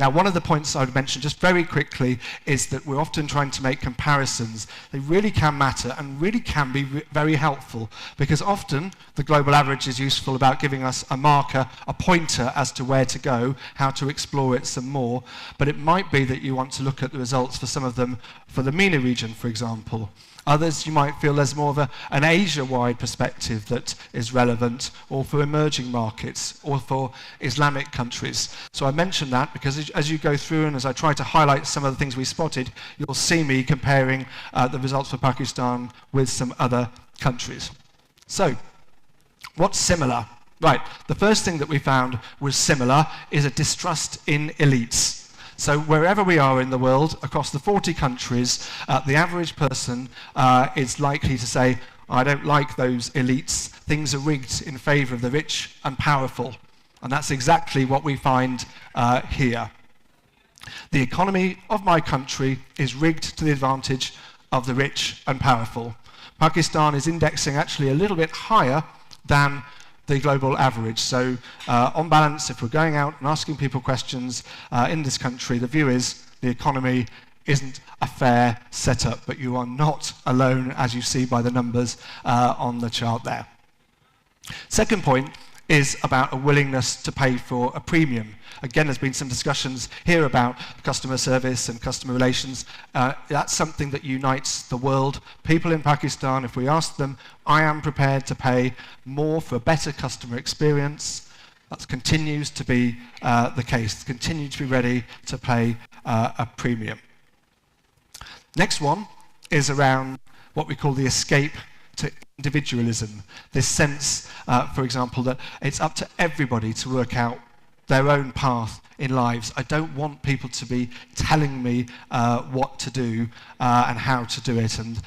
Now, one of the points I would mention just very quickly is that we're often trying to make comparisons. They really can matter and really can be very helpful, because often the global average is useful about giving us a marker, a pointer as to where to go, how to explore it some more. But it might be that you want to look at the results for some of them for the MENA region, for example. Others, you might feel there's more of an Asia-wide perspective that is relevant, or for emerging markets, or for Islamic countries. So I mention that because as you go through and as I try to highlight some of the things we spotted, you'll see me comparing the results for Pakistan with some other countries. So, what's similar? Right, the first thing that we found was similar is a distrust in elites. So wherever we are in the world, across the 40 countries, the average person is likely to say, I don't like those elites, things are rigged in favour of the rich and powerful. And that's exactly what we find here. The economy of my country is rigged to the advantage of the rich and powerful. Pakistan is indexing actually a little bit higher than the global average. So on balance, if we're going out and asking people questions in this country, the view is the economy isn't a fair setup, but you are not alone, as you see by the numbers on the chart there. Second point is about a willingness to pay for a premium. Again, there's been some discussions here about customer service and customer relations. That's something that unites the world. People in Pakistan, if we ask them, I am prepared to pay more for a better customer experience. That continues to be the case, continue to be ready to pay a premium. Next one is around what we call the escape to individualism. This sense, for example, that it's up to everybody to work out their own path in lives. I don't want people to be telling me what to do and how to do it. And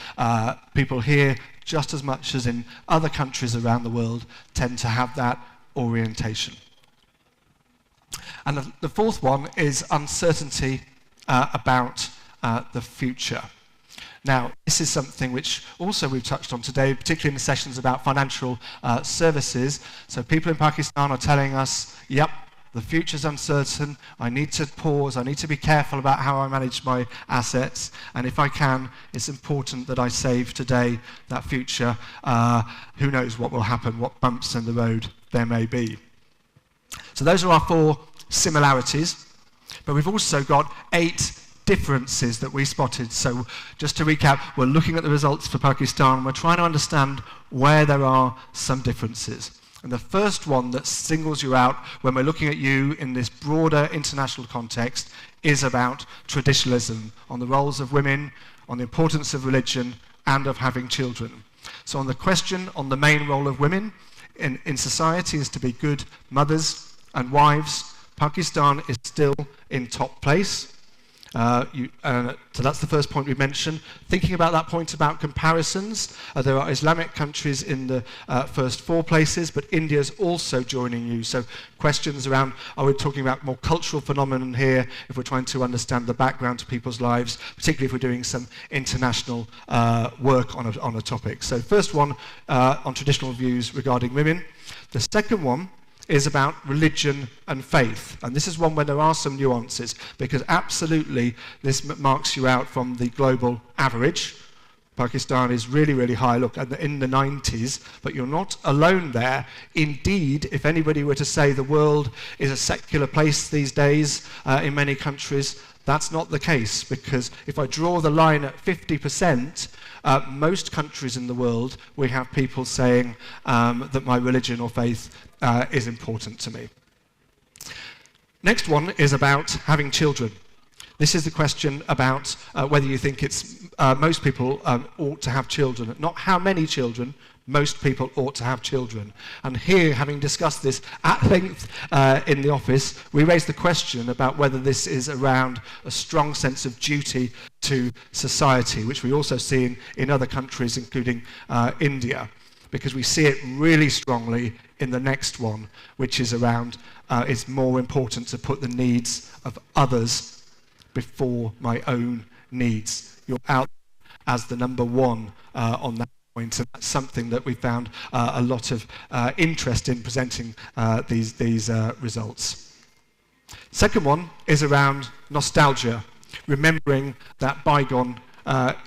people here, just as much as in other countries around the world, tend to have that orientation. And the fourth one is uncertainty about the future. Now, this is something which also we've touched on today, particularly in the sessions about financial services. So people in Pakistan are telling us, yep, the future's uncertain, I need to pause, I need to be careful about how I manage my assets, and if I can, it's important that I save today that future. Who knows what will happen, what bumps in the road there may be. So those are our 4 similarities, but we've also got 8 differences that we spotted. So just to recap, we're looking at the results for Pakistan and we're trying to understand where there are some differences. And the first one that singles you out when we're looking at you in this broader international context is about traditionalism, on the roles of women, on the importance of religion and of having children. So on the question on the main role of women in society is to be good mothers and wives, Pakistan is still in top place. So that's the first point we mentioned. Thinking about that point about comparisons, there are Islamic countries in the first 4 places, but India is also joining you. So questions around, are we talking about more cultural phenomenon here, if we're trying to understand the background to people's lives, particularly if we're doing some international work on a topic. So first one on traditional views regarding women. The second one is about religion and faith. And this is one where there are some nuances, because absolutely this marks you out from the global average. Pakistan is really, really high, look, in the 90s, but you're not alone there. Indeed, if anybody were to say the world is a secular place these days in many countries, that's not the case, because if I draw the line at 50%, most countries in the world, we have people saying that my religion or faith is important to me. Next one is about having children. This is the question about whether you think it's most people ought to have children. Not how many children, most people ought to have children. And here, having discussed this at length in the office, we raised the question about whether this is around a strong sense of duty to society, which we also see in other countries, including India, because we see it really strongly in the next one, which is around it's more important to put the needs of others before my own needs. You're out as the number one on that point, and that's something that we found a lot of interest in presenting these results. Second one is around nostalgia, remembering that bygone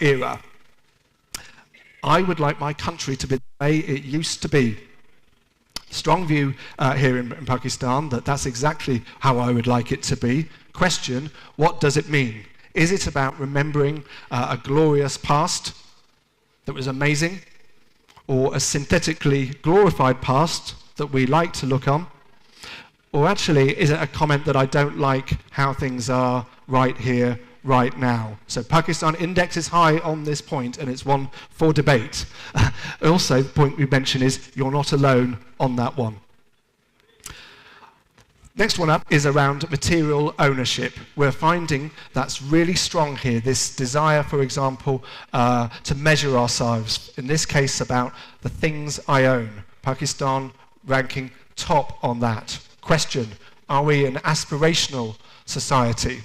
era. I would like my country to be the way it used to be. Strong view here in Pakistan that that's exactly how I would like it to be. Question, what does it mean? Is it about remembering a glorious past that was amazing, or a synthetically glorified past that we like to look on? Or actually, is it a comment that I don't like how things are right here, right now? So Pakistan index is high on this point, and it's one for debate. Also, the point we mentioned is you're not alone on that one. Next one up is around material ownership. We're finding that's really strong here, this desire, for example, to measure ourselves, in this case about the things I own. Pakistan ranking top on that. Question, are we an aspirational society?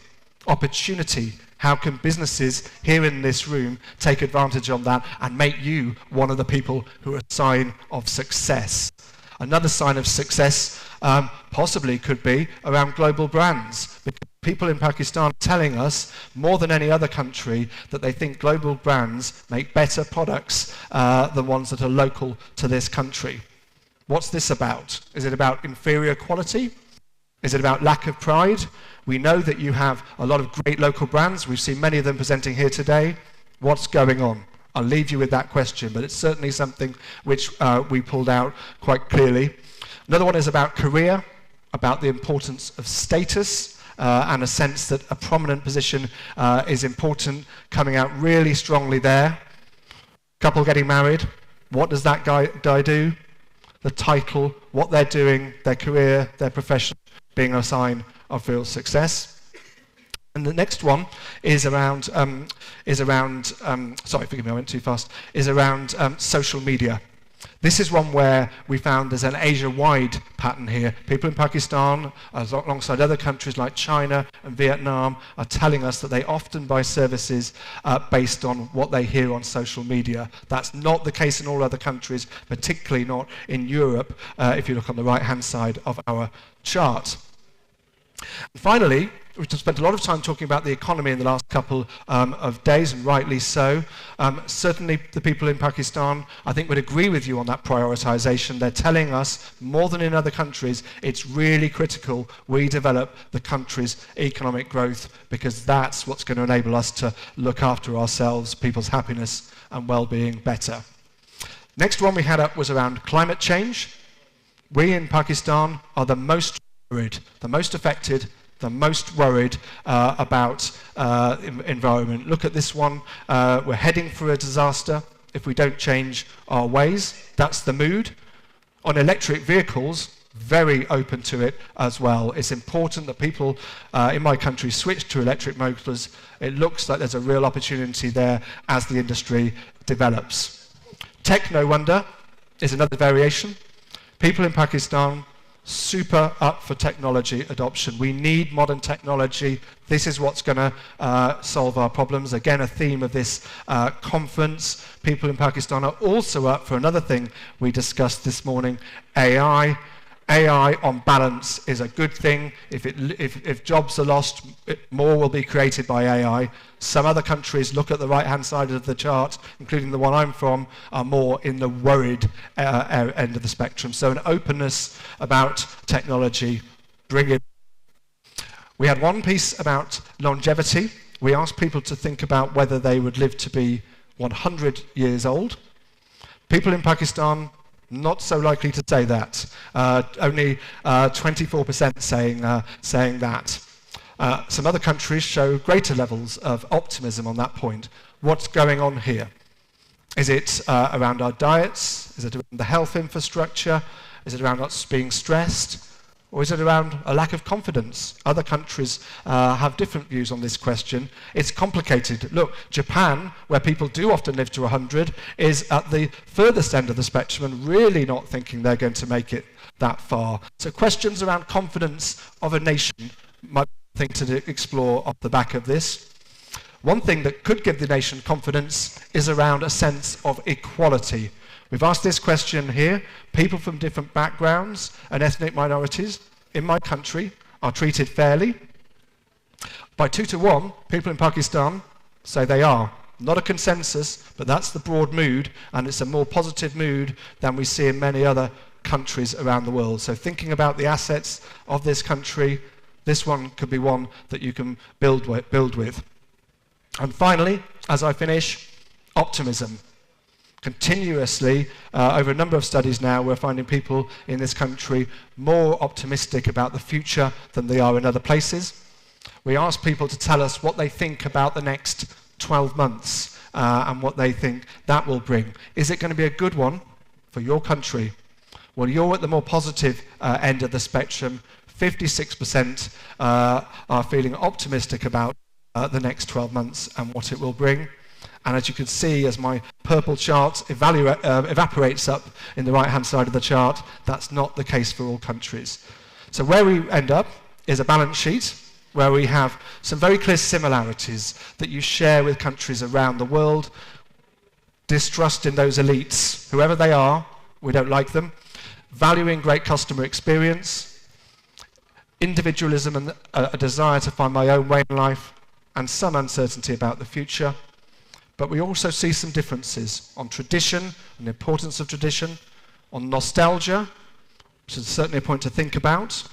Opportunity, how can businesses here in this room take advantage of that and make you one of the people who are a sign of success? Another sign of success possibly could be around global brands. Because people in Pakistan are telling us more than any other country that they think global brands make better products than ones that are local to this country. What's this about? Is it about inferior quality? Is it about lack of pride? We know that you have a lot of great local brands. We've seen many of them presenting here today. What's going on? I'll leave you with that question, but it's certainly something which we pulled out quite clearly. Another one is about career, about the importance of status, and a sense that a prominent position is important, coming out really strongly there. Couple getting married, what does that guy do? The title, what they're doing, their career, their profession, being a sign of real success. And the next one is around, sorry, forgive me, I went too fast, is around social media. This is one where we found there's an Asia-wide pattern here. People in Pakistan, alongside other countries like China and Vietnam, are telling us that they often buy services based on what they hear on social media. That's not the case in all other countries, particularly not in Europe, if you look on the right-hand side of our chart. And finally, we've spent a lot of time talking about the economy in the last couple of days, and rightly so. Certainly the people in Pakistan, I think, would agree with you on that prioritization. They're telling us, more than in other countries, it's really critical we develop the country's economic growth, because that's what's going to enable us to look after ourselves, people's happiness and well-being better. Next one we had up was around climate change. We in Pakistan are the most worried, the most affected, the most worried about environment. Look at this one. We're heading for a disaster if we don't change our ways. That's the mood. On electric vehicles, very open to it as well. It's important that people in my country switch to electric motors. It looks like there's a real opportunity there as the industry develops. Techno wonder is another variation. People in Pakistan, super up for technology adoption. We need modern technology. This is what's going to solve our problems. Again, a theme of this conference. People in Pakistan are also up for another thing we discussed this morning, AI. AI, on balance, is a good thing. If jobs are lost, more will be created by AI. Some other countries, look at the right-hand side of the chart, including the one I'm from, are more in the worried end of the spectrum. So an openness about technology, bring it. We had one piece about longevity. We asked people to think about whether they would live to be 100 years old. People in Pakistan, not so likely to say that. Only 24% saying that. Some other countries show greater levels of optimism on that point. What's going on here? Is it around our diets? Is it around the health infrastructure? Is it around us being stressed? Or is it around a lack of confidence? Other countries have different views on this question. It's complicated. Look, Japan, where people do often live to 100, is at the furthest end of the spectrum and really not thinking they're going to make it that far. So questions around confidence of a nation might be a thing to explore off the back of this. One thing that could give the nation confidence is around a sense of equality. We've asked this question here. People from different backgrounds and ethnic minorities in my country are treated fairly. By 2 to 1, people in Pakistan say they are. Not a consensus, but that's the broad mood, and it's a more positive mood than we see in many other countries around the world. So thinking about the assets of this country, this one could be one that you can build with. And finally, as I finish, optimism. Continuously, over a number of studies now, we're finding people in this country more optimistic about the future than they are in other places. We ask people to tell us what they think about the next 12 months and what they think that will bring. Is it going to be a good one for your country? Well, you're at the more positive end of the spectrum. 56% are feeling optimistic about the next 12 months and what it will bring. And as you can see, as my purple chart evaporates up in the right-hand side of the chart, that's not the case for all countries. So where we end up is a balance sheet where we have some very clear similarities that you share with countries around the world. Distrust in those elites, whoever they are, we don't like them. Valuing great customer experience, individualism and a desire to find my own way in life, and some uncertainty about the future. But we also see some differences on tradition and the importance of tradition, on nostalgia, which is certainly a point to think about,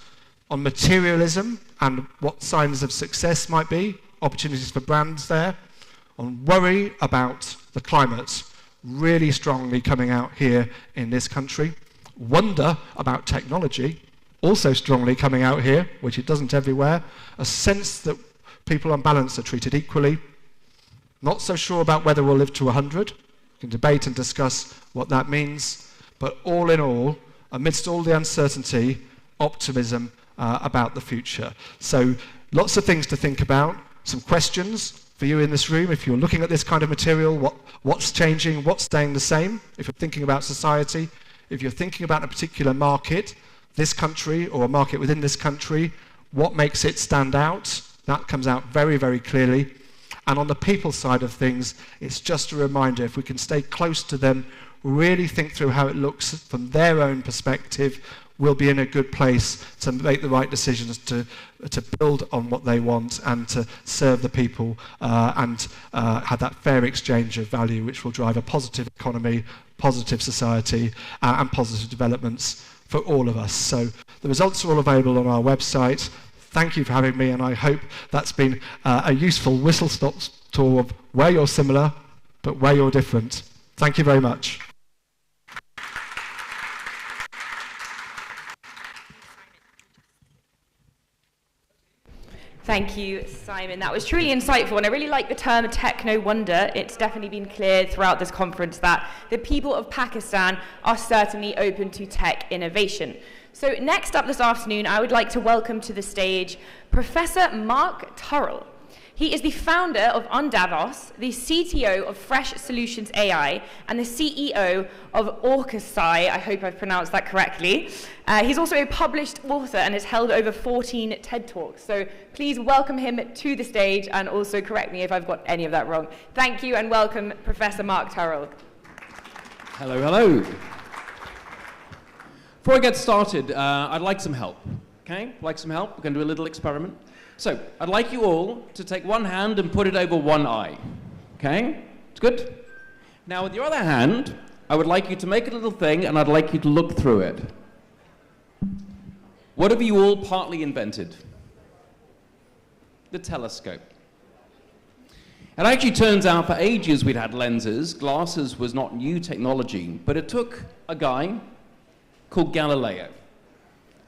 on materialism and what signs of success might be, opportunities for brands there, on worry about the climate, really strongly coming out here in this country, wonder about technology, also strongly coming out here, which it doesn't everywhere, a sense that people on balance are treated equally. Not so sure about whether we'll live to 100. We can debate and discuss what that means. But all in all, amidst all the uncertainty, optimism about the future. So lots of things to think about. Some questions for you in this room. If you're looking at this kind of material, what's changing, what's staying the same? If you're thinking about society, if you're thinking about a particular market, this country or a market within this country, what makes it stand out? That comes out very, very clearly. And on the people side of things, it's just a reminder, if we can stay close to them, really think through how it looks from their own perspective, we'll be in a good place to make the right decisions to build on what they want and to serve the people and have that fair exchange of value, which will drive a positive economy, positive society, and positive developments for all of us. So the results are all available on our website. Thank you for having me, and I hope that's been a useful whistle-stop tour of where you're similar, but where you're different. Thank you very much. Thank you, Simon. That was truly insightful, and I really like the term techno wonder. It's definitely been clear throughout this conference that the people of Pakistan are certainly open to tech innovation. So next up this afternoon, I would like to welcome to the stage Professor Mark Turrell. He is the founder of Davos, the CTO of Fresh Solutions AI, and the CEO of Orcasci. I hope I've pronounced that correctly. He's also a published author and has held over 14 TED Talks. So please welcome him to the stage and also correct me if I've got any of that wrong. Thank you and welcome Professor Mark Turrell. Hello, hello. Before I get started, I'd like some help. Okay? Like some help? We're going to do a little experiment. So, I'd like you all to take one hand and put it over one eye. Okay? It's good? Now, with your other hand, I would like you to make a little thing, and I'd like you to look through it. What have you all partly invented? The telescope. It actually turns out for ages we'd had lenses. Glasses was not new technology, but it took a guy called Galileo.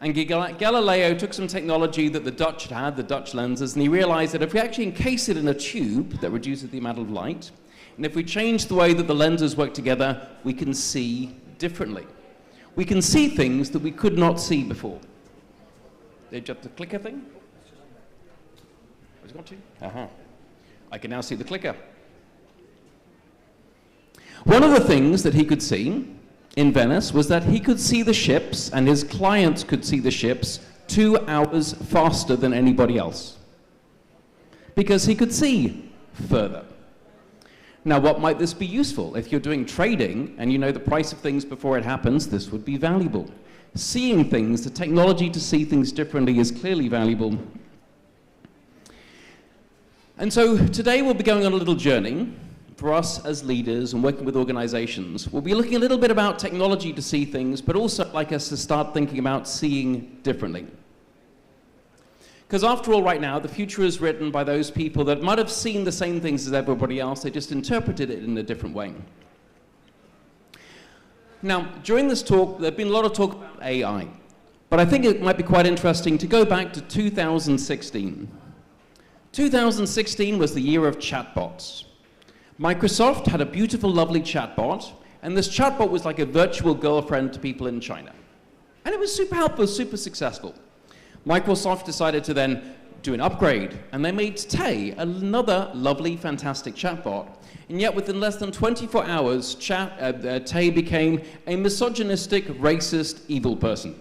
And Galileo took some technology that the Dutch had, the Dutch lenses, and he realized that if we actually encase it in a tube that reduces the amount of light, and if we change the way that the lenses work together, we can see differently. We can see things that we could not see before. Did you have the clicker thing? Has it got to? Uh-huh. I can now see the clicker. One of the things that he could see in Venice was that he could see the ships, and his clients could see the ships 2 hours faster than anybody else, because he could see further. Now, what might this be useful? If you're doing trading and you know the price of things before it happens, this would be valuable. Seeing things, the technology to see things differently is clearly valuable. And so today we'll be going on a little journey. For us as leaders and working with organizations, we'll be looking a little bit about technology to see things, but also I'd like us to start thinking about seeing differently. Because after all, right now, the future is written by those people that might have seen the same things as everybody else, they just interpreted it in a different way. Now, during this talk, there's been a lot of talk about AI, but I think it might be quite interesting to go back to 2016. 2016 was the year of chatbots. Microsoft had a beautiful, lovely chatbot, and this chatbot was like a virtual girlfriend to people in China. And it was super helpful, super successful. Microsoft decided to then do an upgrade, and they made Tay, another lovely, fantastic chatbot. And yet, within less than 24 hours, Tay became a misogynistic, racist, evil person.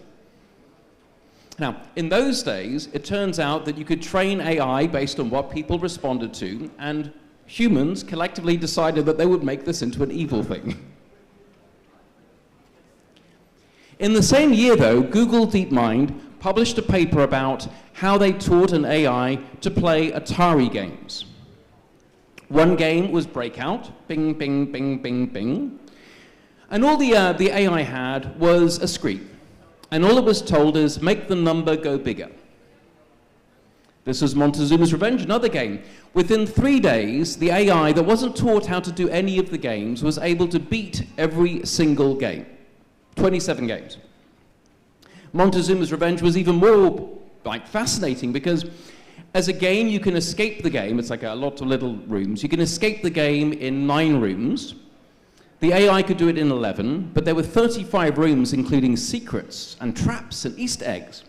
Now, in those days, it turns out that you could train AI based on what people responded to, and humans collectively decided that they would make this into an evil thing. In the same year, though, Google DeepMind published a paper about how they taught an AI to play Atari games. One game was Breakout, bing, bing, bing, bing, bing. And all the AI had was a screen. And all it was told is, make the number go bigger. This was Montezuma's Revenge, another game. Within 3 days, the AI that wasn't taught how to do any of the games was able to beat every single game. 27 games. Montezuma's Revenge was even more fascinating because as a game, you can escape the game. It's like a lot of little rooms. You can escape the game in 9 rooms. The AI could do it in 11, but there were 35 rooms, including secrets and traps and Easter eggs.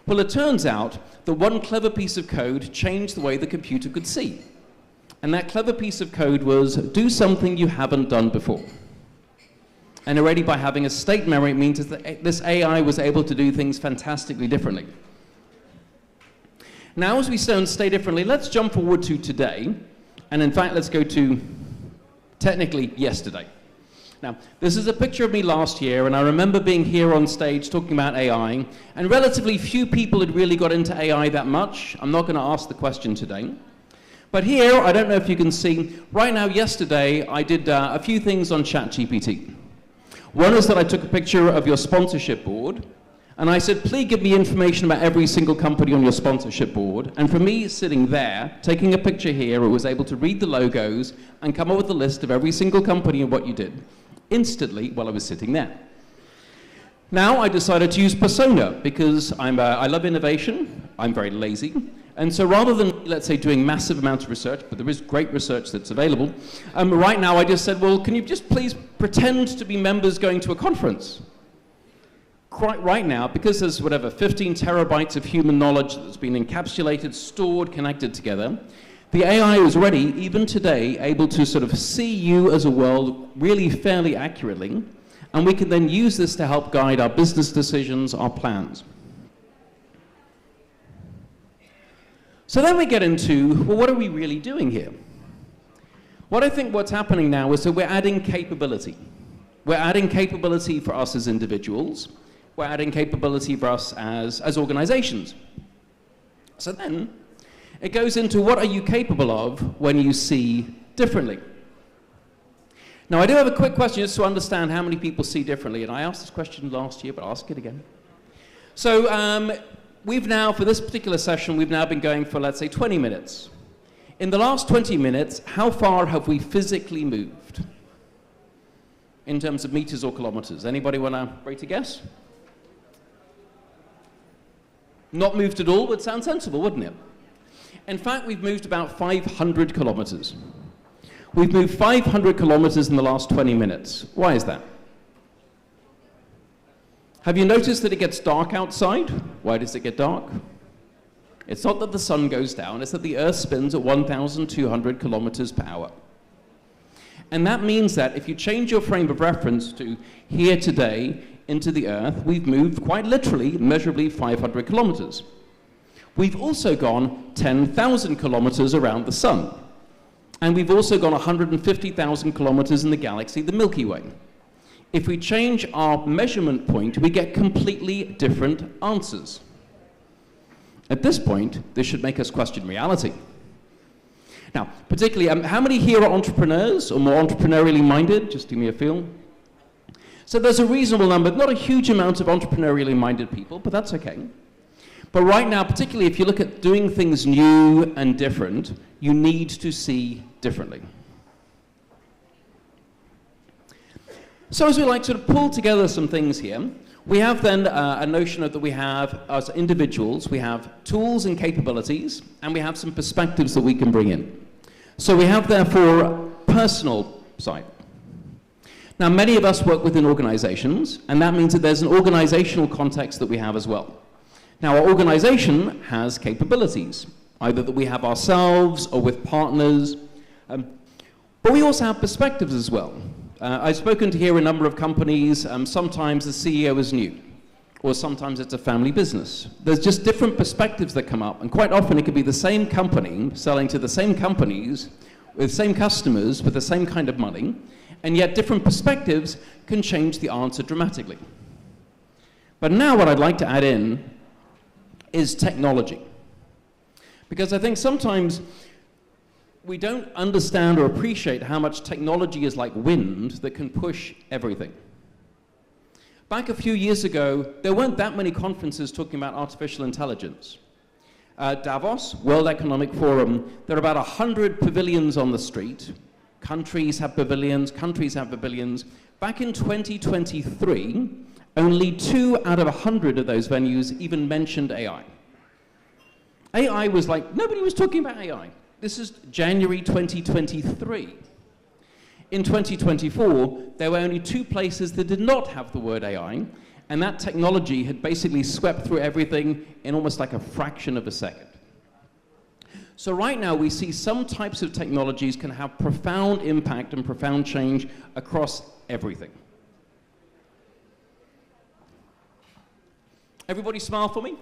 Well, it turns out that one clever piece of code changed the way the computer could see. And that clever piece of code was, do something you haven't done before. And already by having a state memory, it means that this AI was able to do things fantastically differently. Now, as we stay differently, let's jump forward to today. And in fact, let's go to, technically, yesterday. Now, this is a picture of me last year, and I remember being here on stage talking about AI, and relatively few people had really got into AI that much. I'm not going to ask the question today. But here, I don't know if you can see, right now, yesterday, I did a few things on ChatGPT. One is that I took a picture of your sponsorship board, and I said, please give me information about every single company on your sponsorship board. And for me, sitting there, taking a picture here, it was able to read the logos and come up with a list of every single company and what you did, instantly while I was sitting there. Now I decided to use Persona because I love innovation, I'm very lazy, and so rather than, let's say, doing massive amounts of research, but there is great research that's available, right now I just said, well, can you just please pretend to be members going to a conference? right now, because there's whatever, 15 terabytes of human knowledge that's been encapsulated, stored, connected together, the AI is already, even today, able to sort of see you as a world really fairly accurately, and we can then use this to help guide our business decisions, our plans. So then we get into, well, what are we really doing here? What I think what's happening now is that we're adding capability. We're adding capability for us as individuals. We're adding capability for us as organizations. So then, it goes into what are you capable of when you see differently? Now, I do have a quick question just to understand how many people see differently, and I asked this question last year, but I'll ask it again. So we've now, for this particular session, we've now been going for, let's say, 20 minutes. In the last 20 minutes, how far have we physically moved? In terms of meters or kilometers? Anybody want to rate a guess? Not moved at all would sound sensible, wouldn't it? In fact, we've moved about 500 kilometers. We've moved 500 kilometers in the last 20 minutes. Why is that? Have you noticed that it gets dark outside? Why does it get dark? It's not that the sun goes down, it's that the Earth spins at 1,200 kilometers per hour. And that means that if you change your frame of reference to here today into the Earth, we've moved quite literally, measurably 500 kilometers. We've also gone 10,000 kilometers around the sun. And we've also gone 150,000 kilometers in the galaxy, the Milky Way. If we change our measurement point, we get completely different answers. At this point, this should make us question reality. Now, particularly, how many here are entrepreneurs or more entrepreneurially minded? Just give me a feel. So there's a reasonable number, not a huge amount of entrepreneurially minded people, but that's okay. But right now, particularly if you look at doing things new and different, you need to see differently. So as we like to sort of pull together some things here, we have then a notion that we have as individuals, we have tools and capabilities, and we have some perspectives that we can bring in. So we have therefore personal side. Now many of us work within organizations, and that means that there's an organizational context that we have as well. Now our organization has capabilities, either that we have ourselves or with partners, but we also have perspectives as well. I've spoken to here a number of companies, sometimes the CEO is new, or sometimes it's a family business. There's just different perspectives that come up, and quite often it could be the same company selling to the same companies, with the same customers, with the same kind of money, and yet different perspectives can change the answer dramatically. But now what I'd like to add in is technology. Because I think sometimes we don't understand or appreciate how much technology is like wind that can push everything. Back a few years ago, there weren't that many conferences talking about artificial intelligence. Davos, World Economic Forum, there are about 100 pavilions on the street. Countries have pavilions, countries have pavilions. Back in 2023, only 2 out of 100 of those venues even mentioned AI. AI was like, nobody was talking about AI. This is January 2023. In 2024, there were only 2 places that did not have the word AI, and that technology had basically swept through everything in almost like a fraction of a second. So right now, we see some types of technologies can have profound impact and profound change across everything. Everybody smile for me.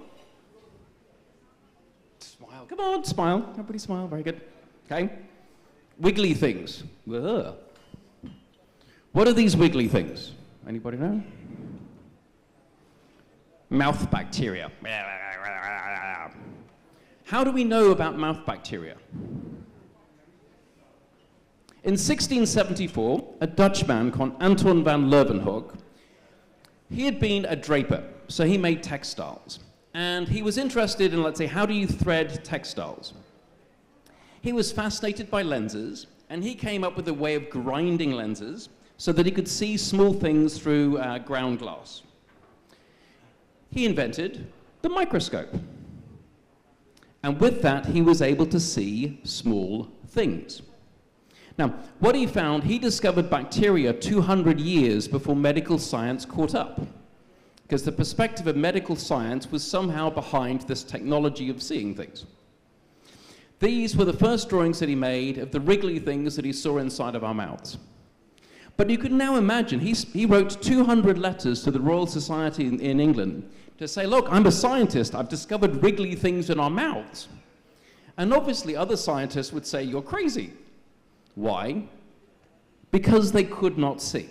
Smile, come on, smile. Everybody smile, very good. Okay. Wiggly things. Ugh. What are these wiggly things? Anybody know? Mouth bacteria. How do we know about mouth bacteria? In 1674, a Dutchman called Anton van Leeuwenhoek, he had been a draper, so he made textiles. And he was interested in, let's say, how do you thread textiles? He was fascinated by lenses, and he came up with a way of grinding lenses so that he could see small things through ground glass. He invented the microscope. And with that, he was able to see small things. Now, what he found, he discovered bacteria 200 years before medical science caught up. because the perspective of medical science was somehow behind this technology of seeing things. These were the first drawings that he made of the wriggly things that he saw inside of our mouths. But you can now imagine, he wrote 200 letters to the Royal Society in England to say, look, I'm a scientist, I've discovered wriggly things in our mouths. And obviously other scientists would say, you're crazy. Why? Because they could not see.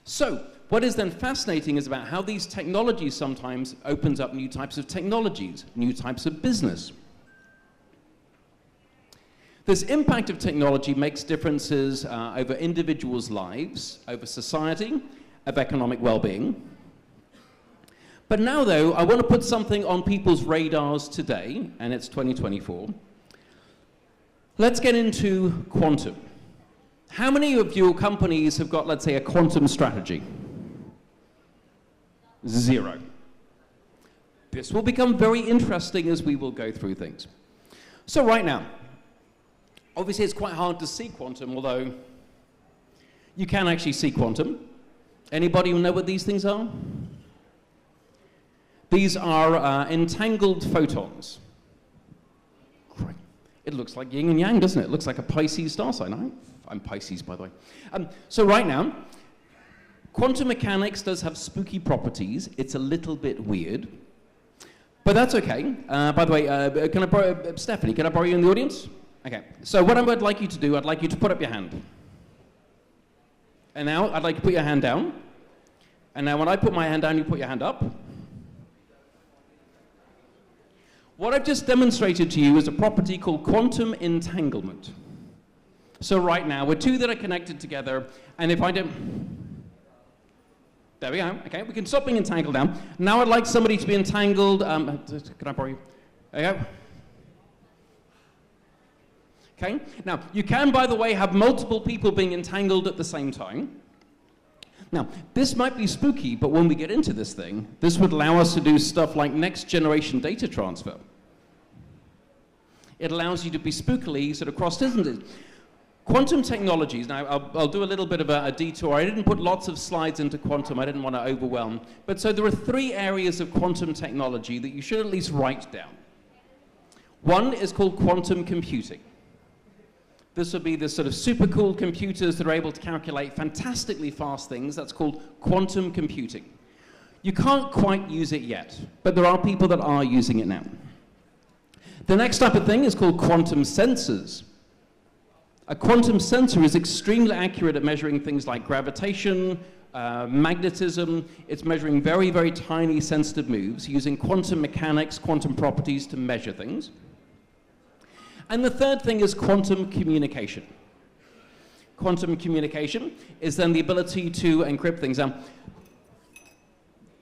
So, what is then fascinating is about how these technologies sometimes opens up new types of technologies, new types of business. This impact of technology makes differences over individuals' lives, over society, of economic well-being. But now, though, I want to put something on people's radars today, and it's 2024. Let's get into quantum. How many of your companies have got, let's say, a quantum strategy? 0. This will become very interesting as we will go through things. So right now, obviously it's quite hard to see quantum, although you can actually see quantum. Anybody know what these things are? These are entangled photons. Great. It looks like yin and yang, doesn't it? It looks like a Pisces star sign. I'm Pisces, by the way. So right now, quantum mechanics does have spooky properties. It's a little bit weird, but that's okay. By the way, can I borrow, Stephanie, can I borrow you in the audience? Okay, so what I would like you to do, I'd like you to put up your hand. And now I'd like you to put your hand down. And now when I put my hand down, you put your hand up. What I've just demonstrated to you is a property called quantum entanglement. So right now, we're two that are connected together, and if I don't... There we go, okay, we can stop being entangled now. Now I'd like somebody to be entangled, can I borrow you? There you go. Okay, now you can, by the way, have multiple people being entangled at the same time. Now, this might be spooky, but when we get into this thing, this would allow us to do stuff like next generation data transfer. It allows you to be spookily sort of cross distances. Quantum technologies, now I'll do a little bit of a detour. I didn't put lots of slides into quantum, I didn't want to overwhelm. But so there are 3 areas of quantum technology that you should at least write down. One is called quantum computing. This would be the sort of super cool computers that are able to calculate fantastically fast things. That's called quantum computing. You can't quite use it yet, but there are people that are using it now. The next type of thing is called quantum sensors. A quantum sensor is extremely accurate at measuring things like gravitation, magnetism. It's measuring very, very tiny sensitive moves using quantum mechanics, quantum properties to measure things. And the third thing is quantum communication. Quantum communication is then the ability to encrypt things.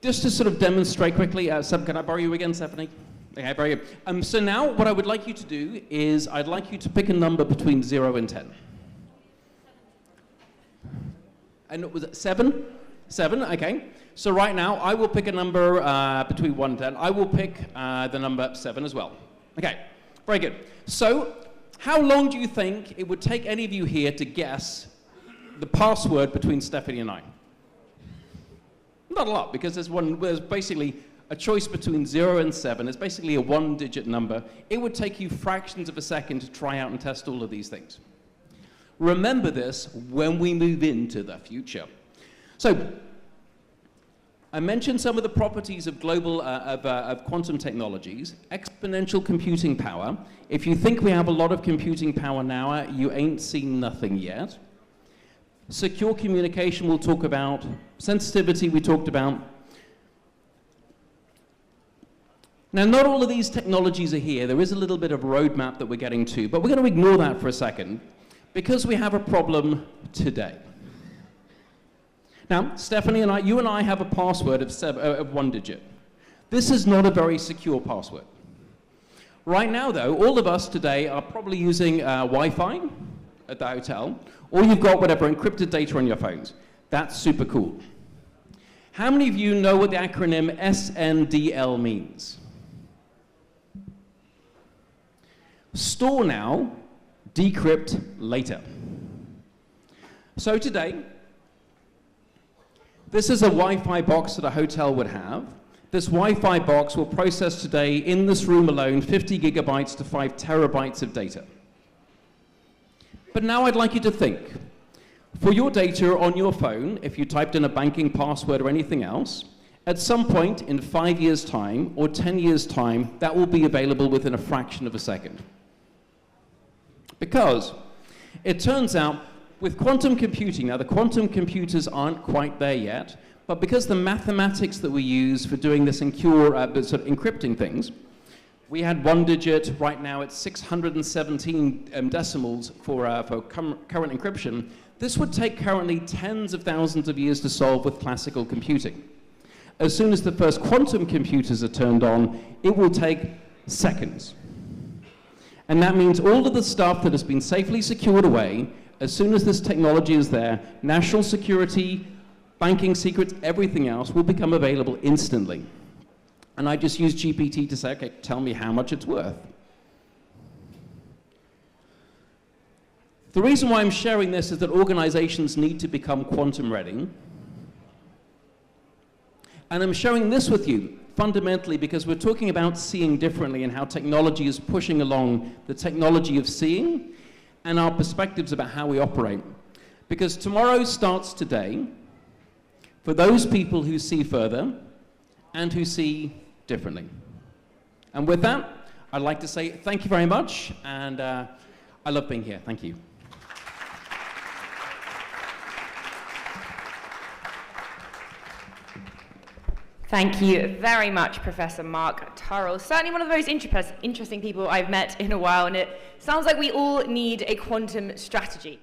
Just to sort of demonstrate quickly, can I borrow you again, Stephanie? Okay, very good. So now what I would like you to do is I'd like you to pick a number between 0 and 10. And was it 7? 7, okay. So right now I will pick a number between 1 and 10. I will pick the number 7 as well. Okay. Very good. So, how long do you think it would take any of you here to guess the password between Stephanie and I? Not a lot, because there's basically a choice between 0 and 7. It's basically a 1-digit number. It would take you fractions of a second to try out and test all of these things. Remember this when we move into the future. So, I mentioned some of the properties of of quantum technologies. Exponential computing power. If you think we have a lot of computing power now, you ain't seen nothing yet. Secure communication we'll talk about. Sensitivity we talked about. Now, not all of these technologies are here. There is a little bit of a roadmap that we're getting to, but we're going to ignore that for a second because we have a problem today. Now, Stephanie and you and I have a password of 1 digit. This is not a very secure password. Right now, though, all of us today are probably using Wi-Fi at the hotel, or you've got whatever encrypted data on your phones. That's super cool. How many of you know what the acronym SNDL means? Store now, decrypt later. So today, This is a Wi-Fi box that a hotel would have. This Wi-Fi box will process today, in this room alone, 50 gigabytes to 5 terabytes of data. But now I'd like you to think. For your data on your phone, if you typed in a banking password or anything else, at some point in 5 years' time or 10 years' time, that will be available within a fraction of a second. Because it turns out with quantum computing, now the quantum computers aren't quite there yet, but because the mathematics that we use for doing this secure, sort of encrypting things, we had 1 digit, right now it's 617 decimals for current encryption. This would take currently tens of thousands of years to solve with classical computing. As soon as the first quantum computers are turned on, it will take seconds. And that means all of the stuff that has been safely secured away, as soon as this technology is there, national security, banking secrets, everything else will become available instantly. And I just use GPT to say, okay, tell me how much it's worth. The reason why I'm sharing this is that organizations need to become quantum ready. And I'm sharing this with you fundamentally because we're talking about seeing differently and how technology is pushing along the technology of seeing and our perspectives about how we operate. Because tomorrow starts today for those people who see further and who see differently. And with that, I'd like to say thank you very much, and I love being here. Thank you. Thank you very much, Professor Mark Turrell. Certainly one of the most interesting people I've met in a while, and it sounds like we all need a quantum strategy.